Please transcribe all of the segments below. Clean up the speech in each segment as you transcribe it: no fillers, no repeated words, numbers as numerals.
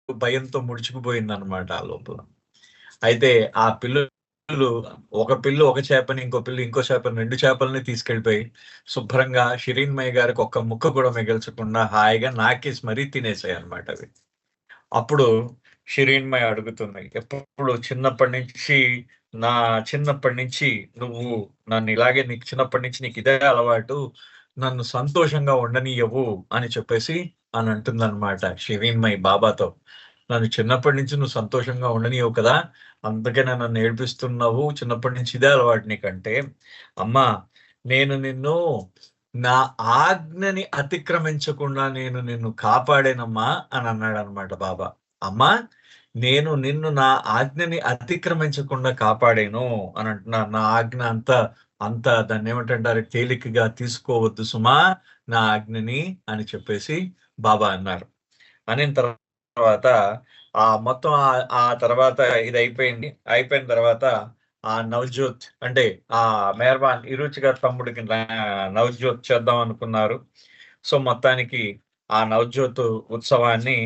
భయంతో ముడుచుకుపోయిందనమాట ఆ లోపల. అయితే ఆ పిల్లులు ఒక పిల్లు ఒక చేపని, ఇంకో పిల్లు ఇంకో చేపని 2 చేపలని తీసుకెళ్ళిపోయి శుభ్రంగా షిరీన్‌మయి గారికి ఒక్క ముక్క కూడా మిగల్చకుండా హాయిగా నాకేసి మరీ తినేసాయన్నమాట అవి. అప్పుడు షిరీన్‌మయి అడుగుతుంది. ఎప్పుడు చిన్నప్పటి నుంచి నువ్వు నన్ను ఇలాగే నీకు చిన్నప్పటి నుంచి నీకిదే అలవాటు. నన్ను సంతోషంగా ఉండనియ్యవు అని చెప్పేసి అని అంటుందన్నమాట షిరీన్‌మయి బాబాతో. నన్ను చిన్నప్పటి నుంచి నువ్వు సంతోషంగా ఉండనియ్యవు కదా! అందుకనే నన్ను ఏడిపిస్తున్నావు. చిన్నప్పటి నుంచి ఇదే అలవాటు నీకంటే, అమ్మా నేను నిన్ను నా ఆజ్ఞని అతిక్రమించకుండా నేను నిన్ను కాపాడానమ్మా అని అన్నాడన్నమాట బాబా. అమ్మా నేను నిన్ను నా ఆజ్ఞని అతిక్రమించకుండా కాపాడాను అని అంటున్నారు. నా ఆజ్ఞ అంత దాన్నేమంటారు తేలికగా తీసుకోవద్దు సుమా నా ఆజ్ఞని అని చెప్పేసి బాబా అన్నారు. అనిన తర్వాత మొత్తం ఆ తర్వాత ఇదయిపోయింది. అయిపోయిన తర్వాత నవజ్యోత్ అంటే మెహర్బాన్ ఇరుచి గారి తమ్ముడికి నవజ్యోత్ చేద్దాం అనుకున్నారు. సో, మొత్తానికి ఆ నవజ్యోత్ ఉత్సవాన్ని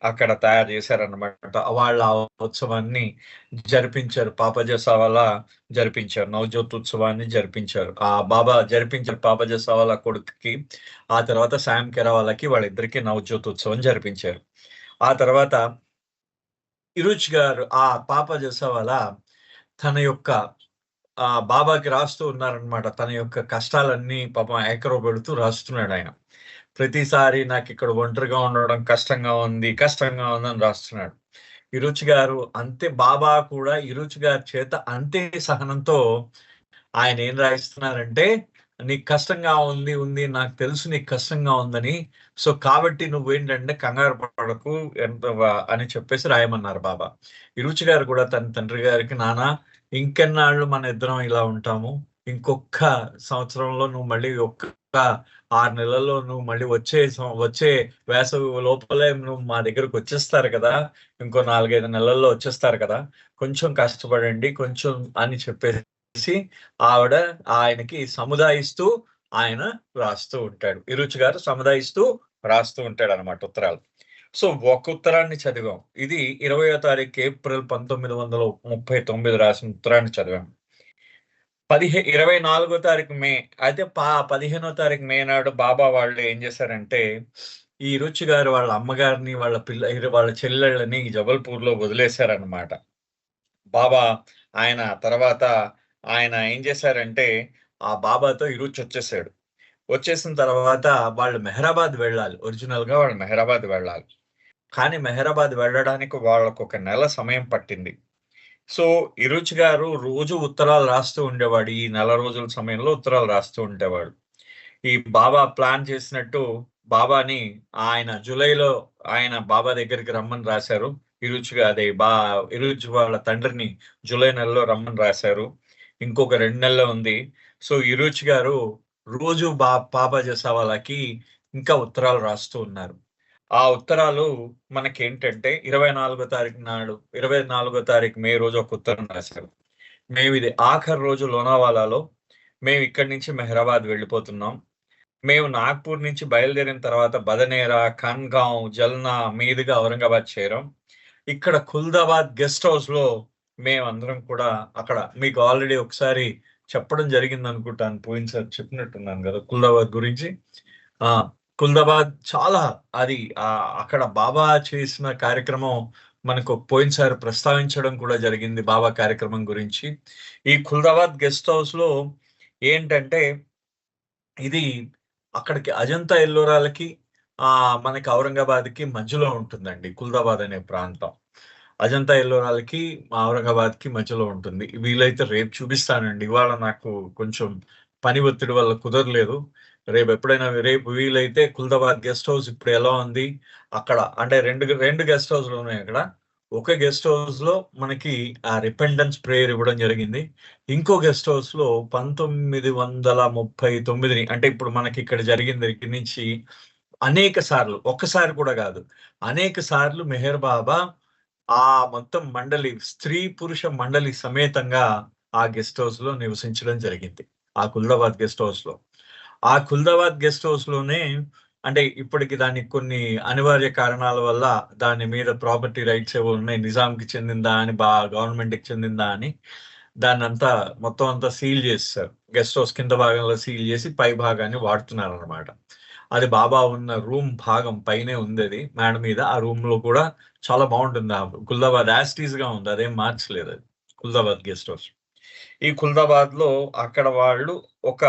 అక్కడ తయారు చేశారన్నమాట. వాళ్ళు ఆ ఉత్సవాన్ని జరిపించారు. పాపజీ సవాలా జరిపించారు. నవజ్యోత్ ఉత్సవాన్ని జరిపించారు. బాబా జరిపించారు పాపజీ సవాలా కొడుకుకి. ఆ తర్వాత శ్యామ్ కెరావాలకి వాళ్ళిద్దరికీ నవజ్యోత్ ఉత్సవం జరిపించారు. ఆ తర్వాత ఇరుచ్ గారు పాపజీ సవాలా తన యొక్క బాబాకి రాస్తూ ఉన్నారనమాట. తన యొక్క కష్టాలన్నీ పాపం ఏకరవ పెడుతూ రాస్తున్నాడాయన. ప్రతిసారి నాకిక్కడ ఒంటరిగా ఉండడం కష్టంగా ఉందని రాస్తున్నాడు. ఇరుచి గారు అంతే బాబా కూడా ఇరుచి గారి చేత అంతే సహనంతో ఆయన ఏం రాయిస్తున్నారంటే, "నీకు కష్టంగా ఉంది. నాకు తెలుసు నీకు కష్టంగా ఉందని. సో, కాబట్టి నువ్వేంటంటే కంగారు పడకు అని చెప్పేసి రాయమన్నారు బాబా. ఇరుచి గారు కూడా తన తండ్రి గారికి, "నాన్న ఇంకెన్నాళ్ళు మన ఇద్దరం ఇలా ఉంటాము. ఇంకొక్క సంవత్సరంలో నువ్వు మళ్ళీ ఒక్క 6 నెలల్లో నువ్వు మళ్ళీ వచ్చే వేసవి లోపలే నువ్వు మా దగ్గరకొచ్చేస్తారు కదా! ఇంకో 4, 5 నెలల్లో వచ్చేస్తారు కదా! కొంచెం కష్టపడండి కొంచెం" అని చెప్పేసి ఆవిడ ఆయనకి సముదాయిస్తూ ఆయన రాస్తూ ఉంటాడు. ఇరుచి గారు సముదాయిస్తూ రాస్తూ ఉంటాడనమాట ఉత్తరాలు. సో, ఒక ఉత్తరాన్ని చదివాం. ఇది 20వ తారీఖు ఏప్రిల్ 1939 రాసిన ఉత్తరాన్ని చదివాం. 24వ తారీఖు మే అయితే 15వ తారీఖు మే నాడు బాబా వాళ్ళు ఏం చేశారంటే, ఈ రుచి గారు వాళ్ళ అమ్మగారిని, వాళ్ళ చెల్లెళ్ళని జబల్పూర్‌లో వదిలేశారనమాట. బాబా ఆయన తర్వాత ఆయన ఏం చేశారంటే, ఆ బాబాతో ఇరుచొచ్చేసాడు. వచ్చేసిన తర్వాత వాళ్ళు మెహరాబాద్ వెళ్ళాలి. ఒరిజినల్‌గా వాళ్ళు మెహరాబాద్ వెళ్ళాలి. కానీ మెహరాబాద్ వెళ్ళడానికి వాళ్ళకొక నెల సమయం పట్టింది. సో, ఇరుచి గారు రోజు ఉత్తరాలు రాస్తూ ఉండేవాడు. ఈ నెల రోజుల సమయంలో ఉత్తరాలు రాస్తూ ఉండేవాడు. ఈ బాబా ప్లాన్ చేసినట్టు బాబాని ఆయన జులైలో ఆయన బాబా దగ్గరికి రమ్మని రాశారు. ఇరుచి వాళ్ళ తండ్రిని జులై నెలలో రమ్మని రాశారు. ఇంకొక 2 నెలలే ఉంది. సో, ఇరుచి గారు రోజు పాపాజీ సవాలాకి ఇంకా ఉత్తరాలు రాస్తూ ఉన్నారు. ఆ ఉత్తరాలు మనకేంటంటే 24వ తారీఖు మే రోజు ఒక ఉత్తరం రాశారు. మేమిది ఆఖరి రోజు లోనావాలాలో మేమిక్కడి నుంచి మెహరాబాద్ వెళ్ళిపోతున్నాం. మేము నాగ్‌పూర్ నుంచి బయలుదేరిన తర్వాత బదనేరా, ఖాన్‌గాంవ్, జల్నా మీదుగా ఔరంగాబాద్ చేరాం. ఇక్కడ కుల్దాబాద్ గెస్ట్ హౌస్‌లో మేమందరం కూడా అక్కడ మీకు ఆల్రెడీ ఒకసారి చెప్పడం జరిగిందనుకుంటాను. పోయినసారి చెప్పినట్టున్నాను గదా! కుల్దాబాద్ గురించి. ఆ! కుల్దాబాద్ చాలా అది అక్కడ బాబా చేసిన కార్యక్రమం మనకు పోయినసారి ప్రస్తావించడం కూడా జరిగింది బాబా కార్యక్రమం గురించి. ఈ కుల్దాబాద్ గెస్ట్ హౌస్‌లో ఏంటంటే ఇది అక్కడికి అజంతా ఎల్లోరాలకి మనకి ఔరంగాబాద్‌కి మధ్యలో ఉంటుందండి. కుల్దాబాద్ అనే ప్రాంతం. అజంతా ఎల్లోరాలకి, ఔరంగాబాద్‌కి మధ్యలో ఉంటుంది. వీలైతే రేపు చూపిస్తానండి. ఇవాళ నాకు కొంచెం పని ఒత్తిడి వల్ల కుదరలేదు. రేపు వీలైతే కుల్దాబాద్ గెస్ట్ హౌస్ ఇప్పుడు ఎలా ఉంది? అక్కడ అంటే 2 గెస్ట్ హౌస్‌లు ఉన్నాయి అక్కడ. ఒక గెస్ట్ హౌస్‌లో మనకి రిపెండెన్స్ ప్రేయర్ ఇవ్వడం జరిగింది. ఇంకో గెస్ట్ హౌస్‌లో 1939 అంటే ఇప్పుడు మనకి ఇక్కడ జరిగిన దగ్గర నుంచి అనేక సార్లు, ఒక్కసారి కూడా కాదు. అనేక సార్లు మెహర్ బాబా మొత్తం మండలి స్త్రీ, పురుష మండలి సమేతంగా ఆ గెస్ట్ హౌస్‌లో నివసించడం జరిగింది. ఆ కుల్దాబాద్ గెస్ట్ హౌస్‌లో. ఆ కుల్దాబాద్ గెస్ట్ హౌస్‌లోనే అంటే ఇప్పటికి దానికి కొన్ని అనివార్య కారణాల వల్ల దాని మీద ప్రాపర్టీ రైట్స్ ఏవో ఉన్నాయి, నిజాంకి చెందిందా అని, గవర్నమెంట్కి చెందిందా అని దాన్ని అంతా మొత్తం అంతా సీల్ చేస్తారు. గెస్ట్ హౌస్ కింద భాగంలో సీల్ చేసి పై భాగాన్ని వాడుతున్నారు అనమాట. అది బాబా ఉన్న రూమ్ భాగం పైనే ఉంది, అది మేడ మీద. ఆ రూమ్ లో కూడా చాలా బాగుంటుంది. ఆ కుల్దాబాద్ యాస్టీస్ గా ఉంది, అదేం మార్చలేదు. అది కుల్దాబాద్ గెస్ట్ హౌస్. ఈ కుల్దాబాద్ లో అక్కడ వాళ్ళు ఒక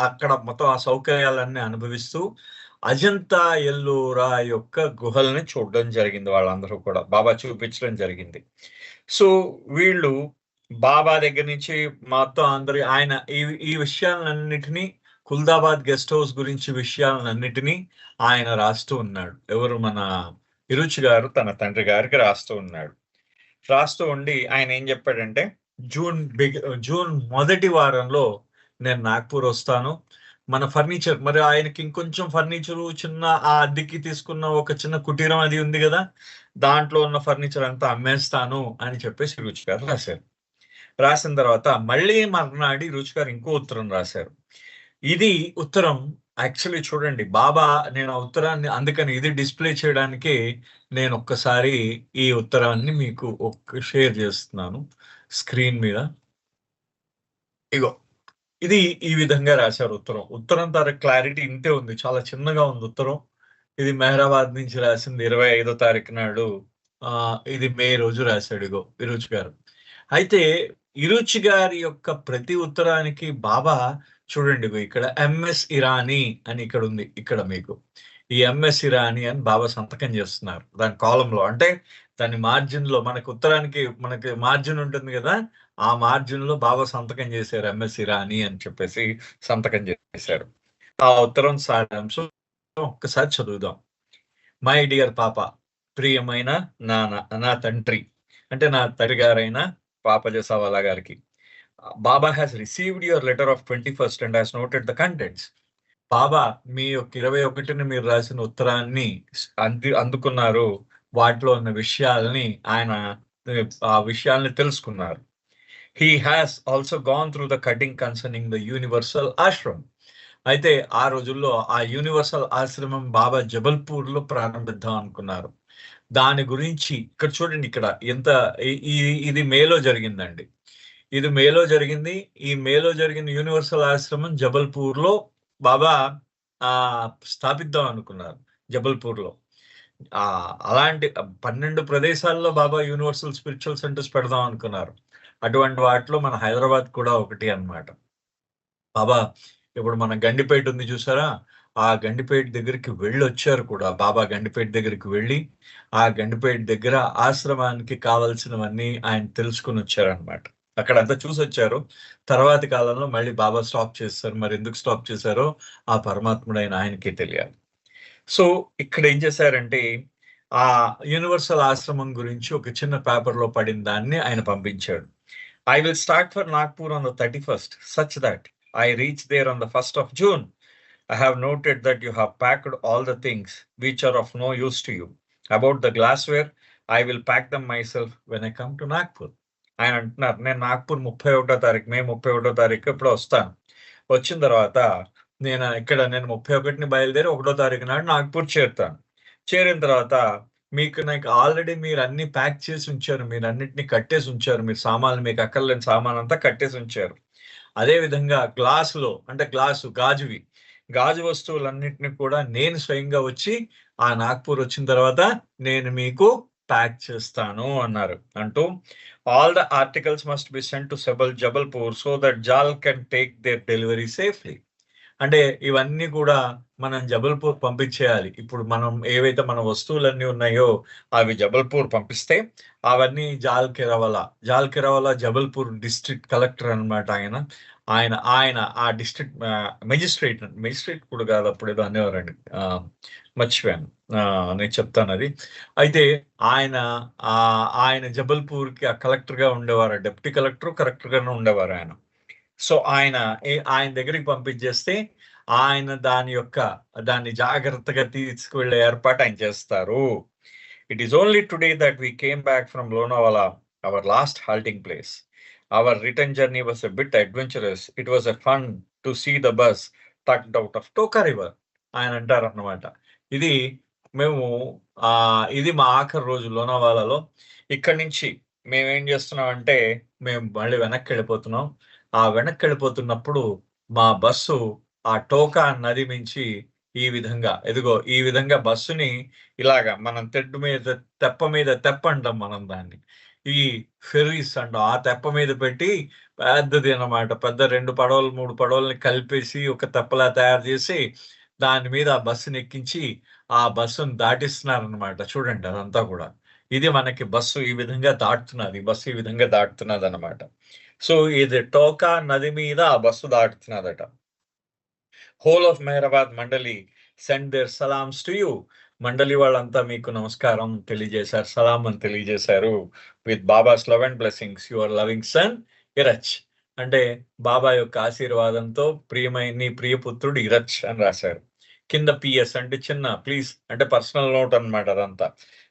అక్కడ మొత్తం ఆ సౌకర్యాలన్నీ అనుభవిస్తూ అజంతా ఎల్లోరా యొక్క గుహల్ని చూడడం జరిగింది. వాళ్ళందరూ కూడా బాబా చూపించడం జరిగింది. సో వీళ్ళు బాబా దగ్గర నుంచి మొత్తం అందరి ఆయన ఈ విషయాలన్నిటినీ, కుల్దాబాద్ గెస్ట్ హౌస్ గురించి విషయాలన్నిటినీ ఆయన రాస్తూ ఉన్నాడు. ఎవరు? మన ఇరుచి గారు తన తండ్రి గారికి రాస్తూ ఉన్నాడు. రాస్తూ ఉండి ఆయన ఏం చెప్పాడంటే, జూన్ మొదటి వారంలో నేను నాగ్పూర్ వస్తాను. మన ఫర్నిచర్, మరి ఆయనకి ఇంకొంచెం ఫర్నిచరు, చిన్న ఆ అద్దెకి తీసుకున్న ఒక చిన్న కుటీరం అది ఉంది కదా, దాంట్లో ఉన్న ఫర్నిచర్ అంతా అమ్మేస్తాను అని చెప్పేసి రుచి గారు రాశారు. రాసిన తర్వాత మళ్ళీ మర్నాడి రుచి గారు ఇంకో ఉత్తరం రాశారు. ఇది ఉత్తరం యాక్చువల్లీ చూడండి, బాబా, నేను ఆ ఉత్తరాన్ని అందుకని ఇది డిస్ప్లే చేయడానికి నేను ఒక్కసారి ఈ ఉత్తరాన్ని మీకు షేర్ చేస్తున్నాను స్క్రీన్ మీద. ఇగో, ఇది ఈ విధంగా రాశారు ఉత్తరం. ఉత్తరం తర క్లారిటీ ఇంతే ఉంది, చాలా చిన్నగా ఉంది ఉత్తరం. ఇది మెహరాబాద్ నుంచి రాసింది 25వ తారీఖు నాడు. ఇది మే రోజు రాశాడు ఇగో ఇరుచి గారు. అయితే ఇరుచి గారి యొక్క ప్రతి ఉత్తరానికి బాబా చూడండి, ఇక్కడ ఎంఎస్ ఇరానీ అని ఇక్కడ ఉంది. ఇక్కడ మీకు ఈ ఎంఎస్ ఇరానీ అని బాబా సంతకం చేస్తున్నారు దాని కాలంలో. అంటే దాని మార్జిన్ లో, మనకు ఉత్తరానికి మనకి మార్జిన్ ఉంటుంది కదా, ఆ మార్జిన్ లో బాబా సంతకం చేశారు ఎంఎస్ ఇరానీ అని చెప్పేసి సంతకం చేశారు. ఆ ఉత్తరం సారాంశం ఒక్కసారి చదువుదాం. మై డియర్ పాప, ప్రియమైన నా తండ్రి, అంటే నా తండ్రి గారైన పాప జసావాలా గారికి, Baba has received your letter of 21st and has noted the contents. Baba మీ యొక్క 21ని మీరు రాసిన ఉత్తరాన్ని అందుకున్నారు. వాటిలో ఉన్న విషయాలని ఆయన ఆ విషయాల్ని తెలుసుకున్నారు. He has also gone through the cutting concerning the universal ఆశ్రమం. అయితే ఆ రోజుల్లో ఆ యూనివర్సల్ ఆశ్రమం బాబా జబల్పూర్ లో ప్రారంభిద్దాం అనుకున్నారు. దాని గురించి ఇక్కడ చూడండి, ఇక్కడ ఎంత ఇది మేలో జరిగిందండి. ఇది మేలో జరిగింది. ఈ మేలో జరిగిన యూనివర్సల్ ఆశ్రమం జబల్పూర్ లో బాబా స్థాపిద్దాం అనుకున్నారు. జబల్పూర్ లో అలాంటి 12 ప్రదేశాల్లో బాబా యూనివర్సల్ స్పిరిచువల్ సెంటర్స్ పెడదాం అనుకున్నారు. అటువంటి వాటిలో మన హైదరాబాద్ కూడా ఒకటి అన్నమాట. బాబా ఇప్పుడు మన గండిపేట ఉంది చూసారా, ఆ గండిపేట దగ్గరికి వెళ్ళి వచ్చారు కూడా. బాబా గండిపేట దగ్గరికి వెళ్ళి ఆ గండిపేట దగ్గర ఆశ్రమానికి కావాల్సినవన్నీ ఆయన తెలుసుకుని వచ్చారనమాట. అక్కడంతా చూసి వచ్చారు. తర్వాతి కాలంలో మళ్ళీ బాబా స్టాప్ చేస్తారు. మరి ఎందుకు స్టాప్ చేశారో ఆ పరమాత్ముడైన ఆయనకే తెలియాలి. సో ఇక్కడ ఏం చేశారంటే, ఆ యూనివర్సల్ ఆశ్రమం గురించి ఒక చిన్న పేపర్ లో పడిన దాన్ని ఆయన పంపించాడు. I will start for Nagpur on the 31st such that I reach there on the 1st of June. I have noted that you have packed all the things which are of no use to you. About the glassware, I will pack them myself when I come to Nagpur. ఆయన అంటున్నారు, నేను నాగ్పూర్ 31వ తారీఖు, మే 31వ తారీఖు ఇప్పుడు వస్తాను. వచ్చిన తర్వాత నేను 31ని బయలుదేరి 1వ తారీఖు నాడు నాగ్పూర్ చేరుతాను. చేరిన తర్వాత నాకు ఆల్రెడీ మీరు అన్ని ప్యాక్ చేసి ఉంచారు, మీరు అన్నిటిని కట్టేసి ఉంచారు, మీరు సామాన్లు, మీకు అక్కర్లేని సామాన్ అంతా కట్టేసి ఉంచారు. అదే విధంగా గ్లాసులో, అంటే గాజు వస్తువులన్నిటిని కూడా నేను స్వయంగా వచ్చి ఆ నాగ్పూర్ వచ్చిన తర్వాత నేను మీకు ప్యాక్ చేస్తాను అన్నారు. అంటూ all the articles must be sent to Jabalpur so that Jal can take their delivery safely. అంటే ఇవన్నీ కూడా మనం జబల్పూర్ పంపించేయాలి. ఇప్పుడు మనం ఏవైతే మన వస్తువులన్నీ ఉన్నాయో అవి జబల్పూర్ పంపిస్తే అవన్నీ జాల్ కెరవాలా జబల్పూర్ డిస్ట్రిక్ట్ కలెక్టర్ అనమాట. ఆయన ఆ డిస్ట్రిక్ట్ మెజిస్ట్రేట్ కూడా కాదు, అప్పుడు ఏదో అనేవారండి, మర్చిపోయాను, నేను చెప్తాను అది. అయితే ఆయన జబల్పూర్ కి ఆ కలెక్టర్ గా ఉండేవారు, డిప్యూటీ కలెక్టర్ గానే ఉండేవారు ఆయన. సో ఆయన దగ్గరికి పంపించేస్తే ఆయన దాన్ని జాగ్రత్తగా తీసుకువెళ్ళే ఏర్పాటు ఆయన చేస్తారు. It is only today that we came back from Lonavala, our last halting place. Our return journey was a bit adventurous. It was a fun to see the bus tucked out of Toka river ఆయన అంటారన్నమాట. ఇది మేము ఇది మా ఆఖరి రోజు లోనావాలాలో. ఇక్కడి నుంచి మేమేం చేస్తున్నామంటే మేము మళ్ళీ వెనక్కెళ్ళిపోతున్నాం. ఆ వెనక్కెళ్ళిపోతున్నప్పుడు మా బస్సు ఆ టోకా నది మించి ఈ విధంగా ఇదిగో ఈ విధంగా బస్సుని ఇలాగా మనం తెప్ప మీద తెప్ప అంటాం మనం దాన్ని. ఈ ఫెర్రీస్ అంటాం. ఆ తెప్ప మీద పెట్టి పెద్దది అన్నమాట. పెద్ద 2 పడవలు, 3 పడవలని కలిపేసి ఒక తెప్పలా తయారు చేసి దాని మీద ఆ బస్సుని ఎక్కించి ఆ బస్సును దాటిస్తున్నారన్నమాట. చూడండి అదంతా కూడా. ఇది మనకి బస్సు ఈ విధంగా దాటుతున్నది. బస్సు ఈ విధంగా దాటుతున్నదన్నమాట. సో ఇది టోకా నది మీద ఆ బస్సు దాటుతున్నదట. Whole of Meherabad mandali send their salaams to you. మండలి వాళ్ళంతా మీకు నమస్కారం తెలియజేశారు, సలాం అని తెలియజేశారు. With Baba's love and blessings your loving son Eruch. అంటే బాబా యొక్క ఆశీర్వాదంతో నీ ప్రియపుత్రుడు ఇరచ్ అని రాశారు. కింద పిఎస్ అంటే చిన్న ప్లీజ్ అంటే పర్సనల్ నోట్ అన్నమాట అదంతా.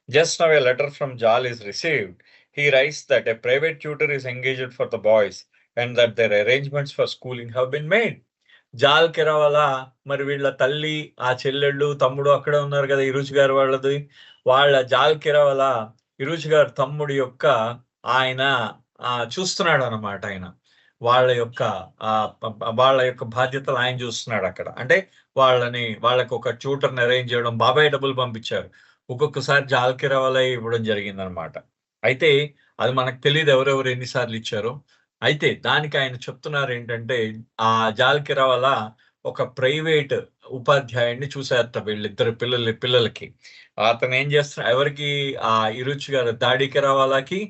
Just now a letter from Jal is received. He writes that a private tutor is engaged for the boys and that their arrangements for schooling have been made. Jal Kerawala మరి వీళ్ళ తల్లి, ఆ చెల్లెళ్ళు, తమ్ముడు అక్కడే ఉన్నారు కదా ఇరుచి గారు వాళ్ళది. వాళ్ళ జాల్ కిరావాల ఇరుచి గారు తమ్ముడి యొక్క ఆయన చూస్తున్నాడు అన్నమాట. ఆయన వాళ్ళ యొక్క బాధ్యతలు ఆయన చూస్తున్నాడు అక్కడ. అంటే వాళ్ళకి ఒక ట్యూటర్ని అరేంజ్ చేయడం, బాబాయ్ డబ్బులు పంపించారు. ఒక్కొక్కసారి జాల్ కిరావాల ఇవ్వడం జరిగిందనమాట. అయితే అది మనకు తెలియదు ఎవరెవరు ఎన్నిసార్లు ఇచ్చారో. అయితే దానికి ఆయన చెప్తున్నారు ఏంటంటే ఆ జాల్ కిరావాల ఒక ప్రైవేట్ ఉపాధ్యాయుడిని చూసేస్తా వీళ్ళిద్దరు పిల్లలకి. అతను ఏం చేస్తున్నా ఎవరికి ఆ ఇరుచి గారు దాడి కిరావాలకి,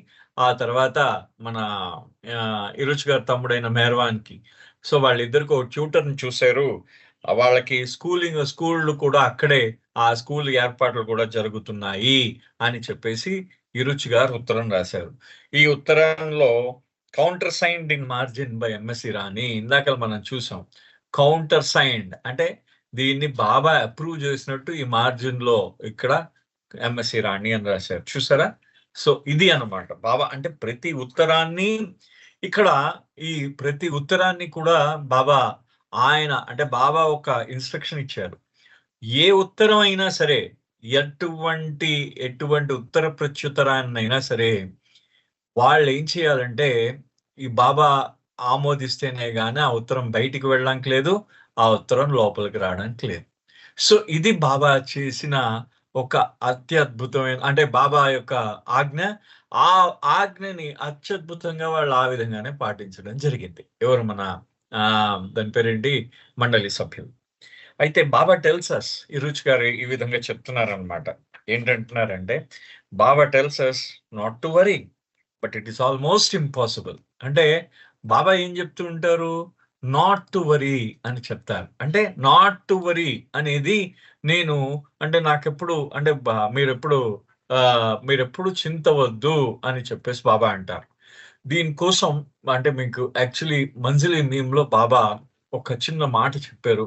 ఆ తర్వాత మన ఇరుచి గారు తమ్ముడైన మెహర్వాన్కి. సో వాళ్ళిద్దరికి ఒక ట్యూటర్ని చూశారు. వాళ్ళకి స్కూళ్ళు కూడా అక్కడే ఆ స్కూల్ ఏర్పాట్లు కూడా జరుగుతున్నాయి అని చెప్పేసి ఇరుచి గారు ఉత్తరం రాశారు. ఈ ఉత్తరంలో counter signed in margin by MS Irani. ఇందాక మనం చూసాం కౌంటర్ సైన్డ్ అంటే దీన్ని బాబా అప్రూవ్ చేసినట్టు ఈ మార్జిన్ లో ఇక్కడ ఎంఎస్ ఇరానీ అని రాశారు. చూసారా? సో ఇది అన్నమాట బాబా అంటే ప్రతి ఉత్తరాన్ని కూడా బాబా అంటే బాబా ఒక ఇన్స్ట్రక్షన్ ఇచ్చారు. ఏ ఉత్తరం అయినా సరే, ఎటువంటి ఉత్తర ప్రత్యుత్తరాన్నైనా సరే వాళ్ళు ఏం చేయాలంటే ఈ బాబా ఆమోదిస్తేనే గాని ఆ ఉత్తరం బయటికి వెళ్ళడానికి లేదు, ఆ ఉత్తరం లోపలికి రావడానికి లేదు. సో ఇది బాబా చేసిన ఒక అత్యద్భుతమైన అంటే బాబా యొక్క ఆజ్ఞ. ఆ ఆజ్ఞని అత్యద్భుతంగా వాళ్ళు ఆ విధంగానే పాటించడం జరిగింది. ఎవరు మన దాని పేరేంటి మండలి సభ్యులు. అయితే బాబా టెల్స్ అస్ ఇరుచి గారు ఈ విధంగా చెప్తున్నారనమాట. ఏంటంటున్నారంటే Baba tells us not to worry but it is almost impossible. అంటే బాబా ఏం చెప్తూ ఉంటారు? నాట్ టు వరీ అని చెప్తారు. అంటే నాట్ టు వరీ అనేది నేను అంటే నాకెప్పుడు అంటే మీరెప్పుడు చింతవద్దు అని చెప్పేసి బాబా అంటారు. దీనికోసం అంటే మీకు యాక్చువల్లీ మంజిలీ మీమ్లో బాబా ఒక చిన్న మాట చెప్పారు.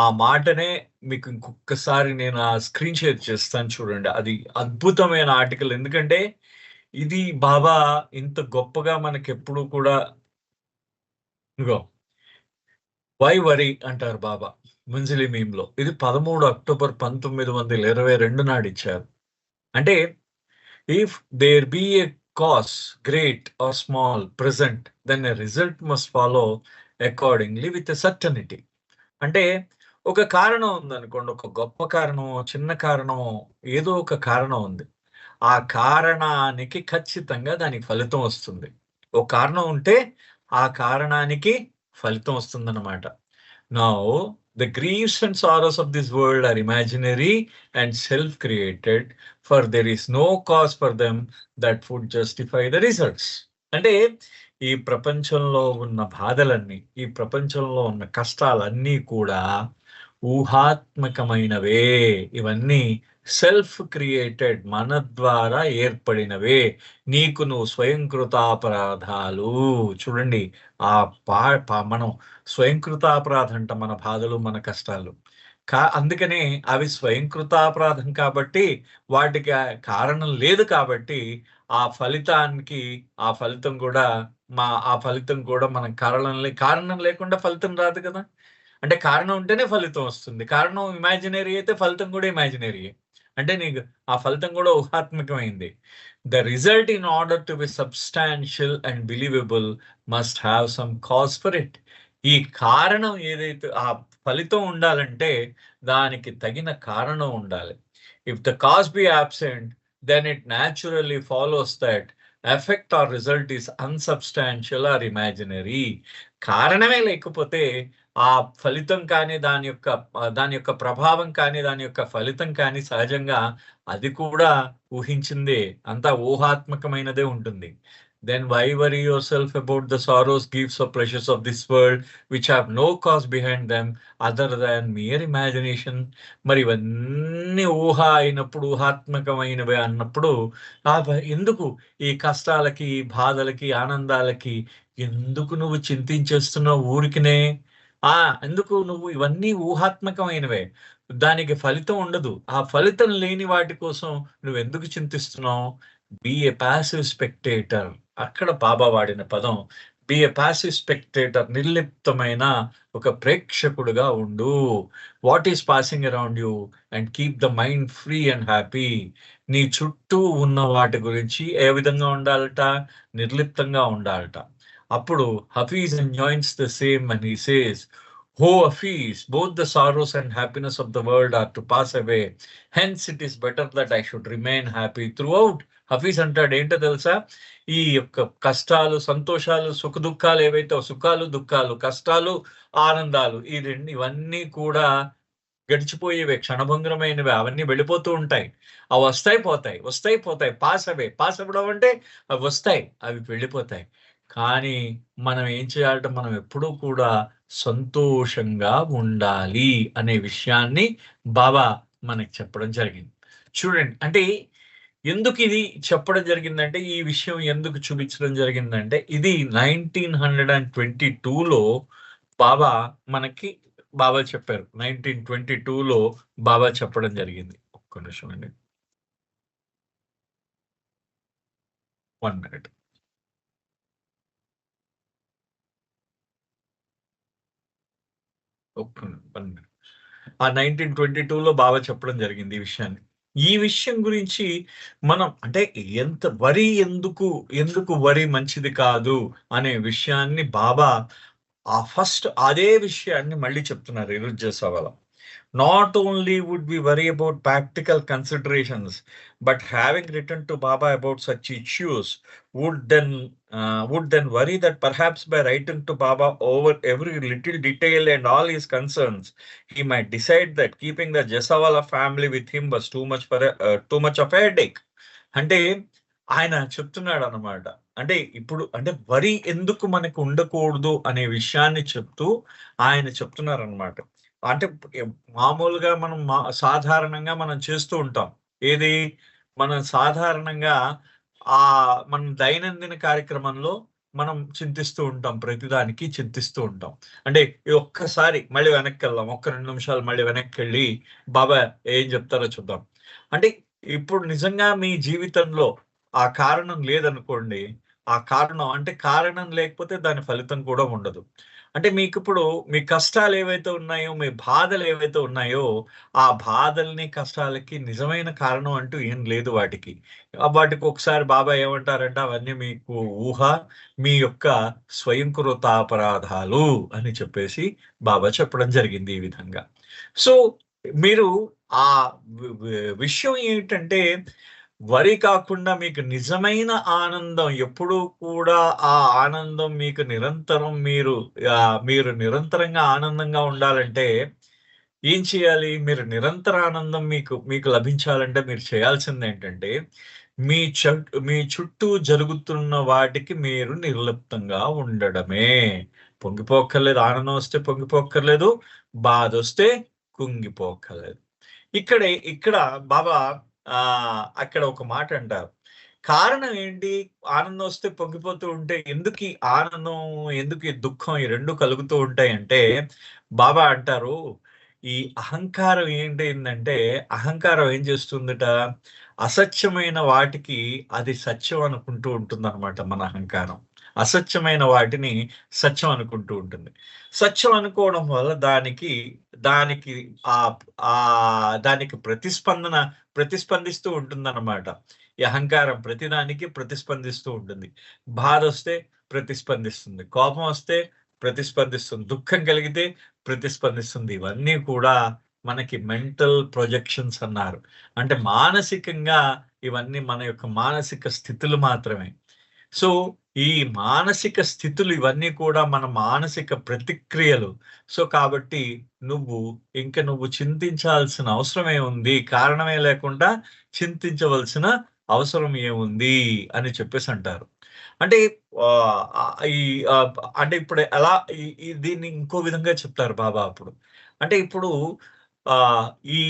ఆ మాటనే మీకు ఇంకొకసారి నేను ఆ స్క్రీన్ షేర్ చేస్తాను చూడండి. అది అద్భుతమైన ఆర్టికల్. ఎందుకంటే ఇది బాబా ఇంత గొప్పగా మనకెప్పుడు కూడా ఇదిగో వై వరీ అంటారు బాబా మంజిలీ మీమ్లో. ఇది 13 అక్టోబర్ 1922 నాడు ఇచ్చారు. అంటే if there be a cause great or small present then a result must follow accordingly with a certainty. అంటే ఒక కారణం ఉందనుకోండి, ఒక గొప్ప కారణం, చిన్న కారణం, ఏదో ఒక కారణం ఉంది. ఆ కారణానికి ఖచ్చితంగా దానికి ఫలితం వస్తుంది. ఒక కారణం ఉంటే ఆ కారణానికి ఫలితం వస్తుందన్నమాట. Now the griefs and sorrows of this world are imaginary and self-created, for there is no cause for them that would justify the results. అంటే ఈ ప్రపంచంలో ఉన్న బాధలన్నీ, ఈ ప్రపంచంలో ఉన్న కష్టాలన్నీ కూడా ఊహాత్మకమైనవే. ఇవన్నీ సెల్ఫ్ క్రియేటెడ్, మన ద్వారా ఏర్పడినవే. నీకు నువ్వు స్వయంకృతాపరాధాలు. చూడండి మనం స్వయంకృతాపరాధం అంట మన బాధలు, మన కష్టాలు. అందుకనే అవి స్వయంకృతాపరాధం కాబట్టి వాటికి కారణం లేదు కాబట్టి ఆ ఫలితం కూడా మనం కారణం లేకుండా ఫలితం రాదు కదా. అంటే కారణం ఉంటేనే ఫలితం వస్తుంది. కారణం ఇమాజినరీ అయితే ఫలితం కూడా ఇమాజినరీయే. అంటే నీకు ఆ ఫలితం కూడా ఊహాత్మకమైంది. The result in order to be substantial and believable must have some cause for it. ఈ కారణం ఏదైతే ఆ ఫలితం ఉండాలంటే దానికి తగిన కారణం ఉండాలి. If the cause be absent then it naturally follows that effect or result is unsubstantial or imaginary. కారణమే లేకపోతే ఆ ఫలితం కానీ దాని యొక్క ప్రభావం కానీ దాని యొక్క ఫలితం కానీ సహజంగా అది కూడా ఊహించిందే, అంతా ఊహాత్మకమైనదే ఉంటుంది. Then why worry yourself about the sorrows gifts of pleasures of this world which have no cause behind them other than mere imagination. మరి ఇవన్నీ ఊహ అయినప్పుడు, ఊహాత్మకమైనవి అన్నప్పుడు ఎందుకు ఈ కష్టాలకి, బాధలకి, ఆనందాలకి ఎందుకు నువ్వు చింతించేస్తున్నావు ఊరికినే? ఎందుకు నువ్వు ఇవన్నీ ఊహాత్మకమైనవే. దానికి ఫలితం ఉండదు. ఆ ఫలితం లేని వాటి కోసం నువ్వెందుకు చింతిస్తున్నావు? Be a passive spectator. అక్కడ బాబా వాడిన పదం బీ ఎ పాసివ్ స్పెక్టేటర్. నిర్లిప్తమైన ఒక ప్రేక్షకుడుగా ఉండు. What is passing around you and keep the mind free and happy. నీ చుట్టూ ఉన్న వాటి గురించి ఏ విధంగా ఉండాలట? నిర్లిప్తంగా ఉండాలట. అప్పుడు Hafeez enjoins the same when he says, "Ho Hafiz, both the sorrows and happiness of the world are to pass away. Hence it is better that I should remain happy throughout." Hafeez అంటాడు ఏంటో తెలుసా? ఈ యొక్క కష్టాలు, సంతోషాలు, సుఖ దుఃఖాలు ఏవైతే సుఖాలు, దుఃఖాలు, కష్టాలు, ఆనందాలు ఇవన్నీ కూడా గడిచిపోయేవే, క్షణభంగురమైనవి. అవన్నీ వెళ్ళిపోతూ ఉంటాయి. అవి వస్తాయి పోతాయి, వస్తాయి పోతాయి. పాస్ అవ్వడం అంటే అవి వస్తాయి, అవి వెళ్ళిపోతాయి. కానీ మనం ఏం చేయాలంటే మనం ఎప్పుడూ కూడా సంతోషంగా ఉండాలి అనే విషయాన్ని బాబా మనకి చెప్పడం జరిగింది. చూడండి, అంటే ఎందుకు ఇది చెప్పడం జరిగిందంటే, ఈ విషయం ఎందుకు చూపించడం జరిగిందంటే, ఇది 1922లో బాబా మనకి చెప్పారు. 1922లో బాబా చెప్పడం జరిగింది. ఒక్క నిమిషం అండి, 1 minute. ఆ 1922లో బాబా చెప్పడం జరిగింది ఈ విషయాన్ని. ఈ విషయం గురించి మనం అంటే ఎందుకు వరి మంచిది కాదు అనే విషయాన్ని బాబా ఫస్ట్ అదే విషయాన్ని మళ్ళీ చెప్తున్నారు ఈరోజు సభలో. Not only would we worry about practical considerations, but having written to Baba about such issues would then worry that perhaps by writing to Baba over every little detail and all his concerns, he might decide that keeping the Jasawala family with him was too much of a headache. అంటే ఆయన చెప్తున్నాడు అన్నమాట. అంటే ఇప్పుడు అంటే వరి ఎందుకు మనకు ఉండకూడదు అనే విషయాన్ని చెప్తూ ఆయన చెప్తున్నారు అన్నమాట. అంటే మామూలుగా మనం సాధారణంగా మనం చేస్తూ ఉంటాం. ఏది? మనం సాధారణంగా మన దైనందిన కార్యక్రమంలో మనం చింతిస్తూ ఉంటాం. ప్రతిదానికి చింతిస్తూ ఉంటాం. అంటే ఒక్కసారి మళ్ళీ వెనక్కెళ్దాం. 2 నిమిషాలు మళ్ళీ వెనక్కెళ్ళి బాబా ఏం చెప్తారో చూద్దాం. అంటే ఇప్పుడు నిజంగా మీ జీవితంలో ఆ కారణం లేదనుకోండి. ఆ కారణం లేకపోతే దాని ఫలితం కూడా ఉండదు. అంటే మీకిప్పుడు మీ కష్టాలు ఏవైతే ఉన్నాయో, మీ బాధలు ఏవైతే ఉన్నాయో, ఆ బాధల్ని, కష్టాలకి నిజమైన కారణం అంటూ ఏం లేదు వాటికి. వాటికి ఒకసారి బాబా ఏమంటారంటే, అవన్నీ మీకు ఊహ, మీ యొక్క స్వయంకృతాపరాధాలు అని చెప్పేసి బాబా చెప్పడం జరిగింది ఈ విధంగా. సో మీరు ఆ విషయం ఏంటంటే, వరి కాకుండా మీకు నిజమైన ఆనందం ఎప్పుడూ కూడా ఆ ఆనందం మీకు నిరంతరం మీరు నిరంతరంగా ఆనందంగా ఉండాలంటే ఏం చేయాలి? మీరు నిరంతర ఆనందం మీకు లభించాలంటే మీరు చేయాల్సిందేంటంటే మీ చుట్టూ జరుగుతున్న వాటికి మీరు నిర్లిప్తంగా ఉండడమే. పొంగిపోక్కర్లేదు. ఆనందం వస్తే పొంగిపోక్కర్లేదు, బాధ వస్తే కుంగిపోక్కర్లేదు. ఇక్కడ బాబా అక్కడ ఒక మాట అంటారు. కారణం ఏంటి? ఆనందం వస్తే పొంగిపోతూ ఉంటే ఎందుకు ఈ ఆనందం, ఎందుకు ఈ దుఃఖం, ఈ 2 కలుగుతూ ఉంటాయంటే బాబా అంటారు, ఈ అహంకారం ఏంటంటే అహంకారం ఏం చేస్తుందట? అసత్యమైన వాటికి అది సత్యం అనుకుంటూ ఉంటుందన్నమాట మన అహంకారం. అసత్యమైన వాటిని సత్యం అనుకుంటూ ఉంటుంది. సత్యం అనుకోవడం వల్ల దానికి దానికి దానికి ప్రతిస్పందిస్తూ ఉంటుందన్నమాట. ఈ అహంకారం ప్రతిదానికి ప్రతిస్పందిస్తూ ఉంటుంది. బాధొస్తే ప్రతిస్పందిస్తుంది, కోపం వస్తే ప్రతిస్పందిస్తుంది, దుఃఖం కలిగితే ప్రతిస్పందిస్తుంది. ఇవన్నీ కూడా మనకి మెంటల్ ప్రొజెక్షన్స్ అన్నారు. అంటే మానసికంగా ఇవన్నీ మన యొక్క మానసిక స్థితులు మాత్రమే. సో ఈ మానసిక స్థితులు ఇవన్నీ కూడా మన మానసిక ప్రతిక్రియలు. సో కాబట్టి నువ్వు చింతించాల్సిన అవసరం ఏముంది, కారణమే లేకుండా చింతించవలసిన అవసరం ఏముంది అని చెప్పేసి అంటారు. అంటే ఈ అంటే ఇప్పుడు ఎలా దీన్ని ఇంకో విధంగా చెప్తారు బాబా అప్పుడు. అంటే ఇప్పుడు ఆహ్, ఈ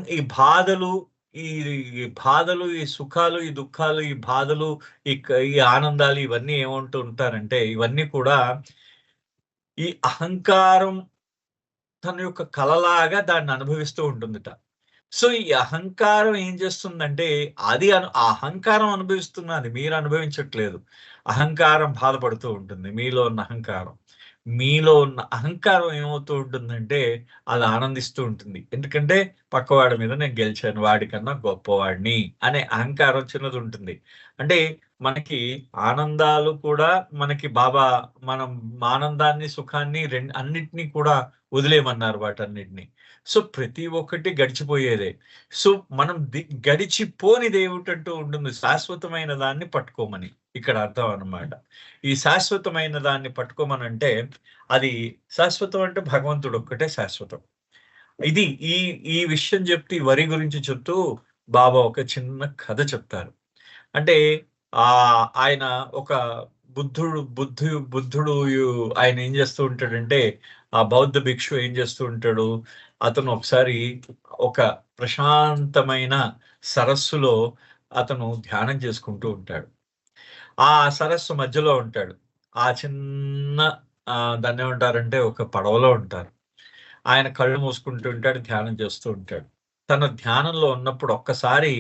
ఈ బాధలు, ఈ బాధలు, ఈ సుఖాలు, ఈ దుఃఖాలు, ఈ బాధలు, ఈ ఆనందాలు ఇవన్నీ ఏమంటూ ఉంటారంటే, ఇవన్నీ కూడా ఈ అహంకారం తన యొక్క కలలాగా దాన్ని అనుభవిస్తూ ఉంటుందట. సో, ఈ అహంకారం ఏం చేస్తుందంటే, ఆ అహంకారం అనుభవిస్తున్నది. మీరు అనుభవించట్లేదు. అహంకారం బాధపడుతూ ఉంటుంది. మీలో ఉన్న అహంకారం. మీలో ఉన్న అహంకారం ఏమవుతూ ఉంటుందంటే, అది ఆనందిస్తూ ఉంటుంది. ఎందుకంటే, పక్కవాడి మీద నేను గెలిచాను. వాడికన్నా గొప్పవాడిని అనే అహంకారం చిన్నదుంటుంది. అంటే, మనకి ఆనందాలు కూడా మనకి బాబా మనం ఆనందాన్ని, సుఖాన్ని అన్నిటిని కూడా వదిలేయమన్నారు వాటన్నిటిని. సో, ప్రతి ఒక్కటి గడిచిపోయేదే. సో, మనం గడిచిపోనిదేమిటంటూ ఉంటుంది. శాశ్వతమైన దాన్ని పట్టుకోమని ఇక్కడ అర్థం అన్నమాట. ఈ శాశ్వతమైన దాన్ని పట్టుకోమనంటే, అది శాశ్వతం అంటే భగవంతుడు ఒక్కటే శాశ్వతం. ఇది ఈ ఈ విషయం చెప్తూ, ఈ వరి గురించి చెప్తూ బాబా ఒక చిన్న కథ చెప్తారు. అంటే ఆయన ఒక బుద్ధుడు ఆయన ఏం చేస్తూ ఉంటాడంటే, ఆ బౌద్ధ భిక్షు ఏం చేస్తూ ఉంటాడు, అతను ఒకసారి ఒక ప్రశాంతమైన సరస్సులో అతను ధ్యానం చేసుకుంటూ ఉంటాడు. ఆ సరస్సు మధ్యలో ఉంటాడు. ఆ చిన్న దాన్నేమంటారంటే ఒక పడవలో ఉంటారు. ఆయన కళ్ళు మూసుకుంటూ ఉంటాడు, ధ్యానం చేస్తూ ఉంటాడు. తన ధ్యానంలో ఉన్నప్పుడు ఒక్కసారి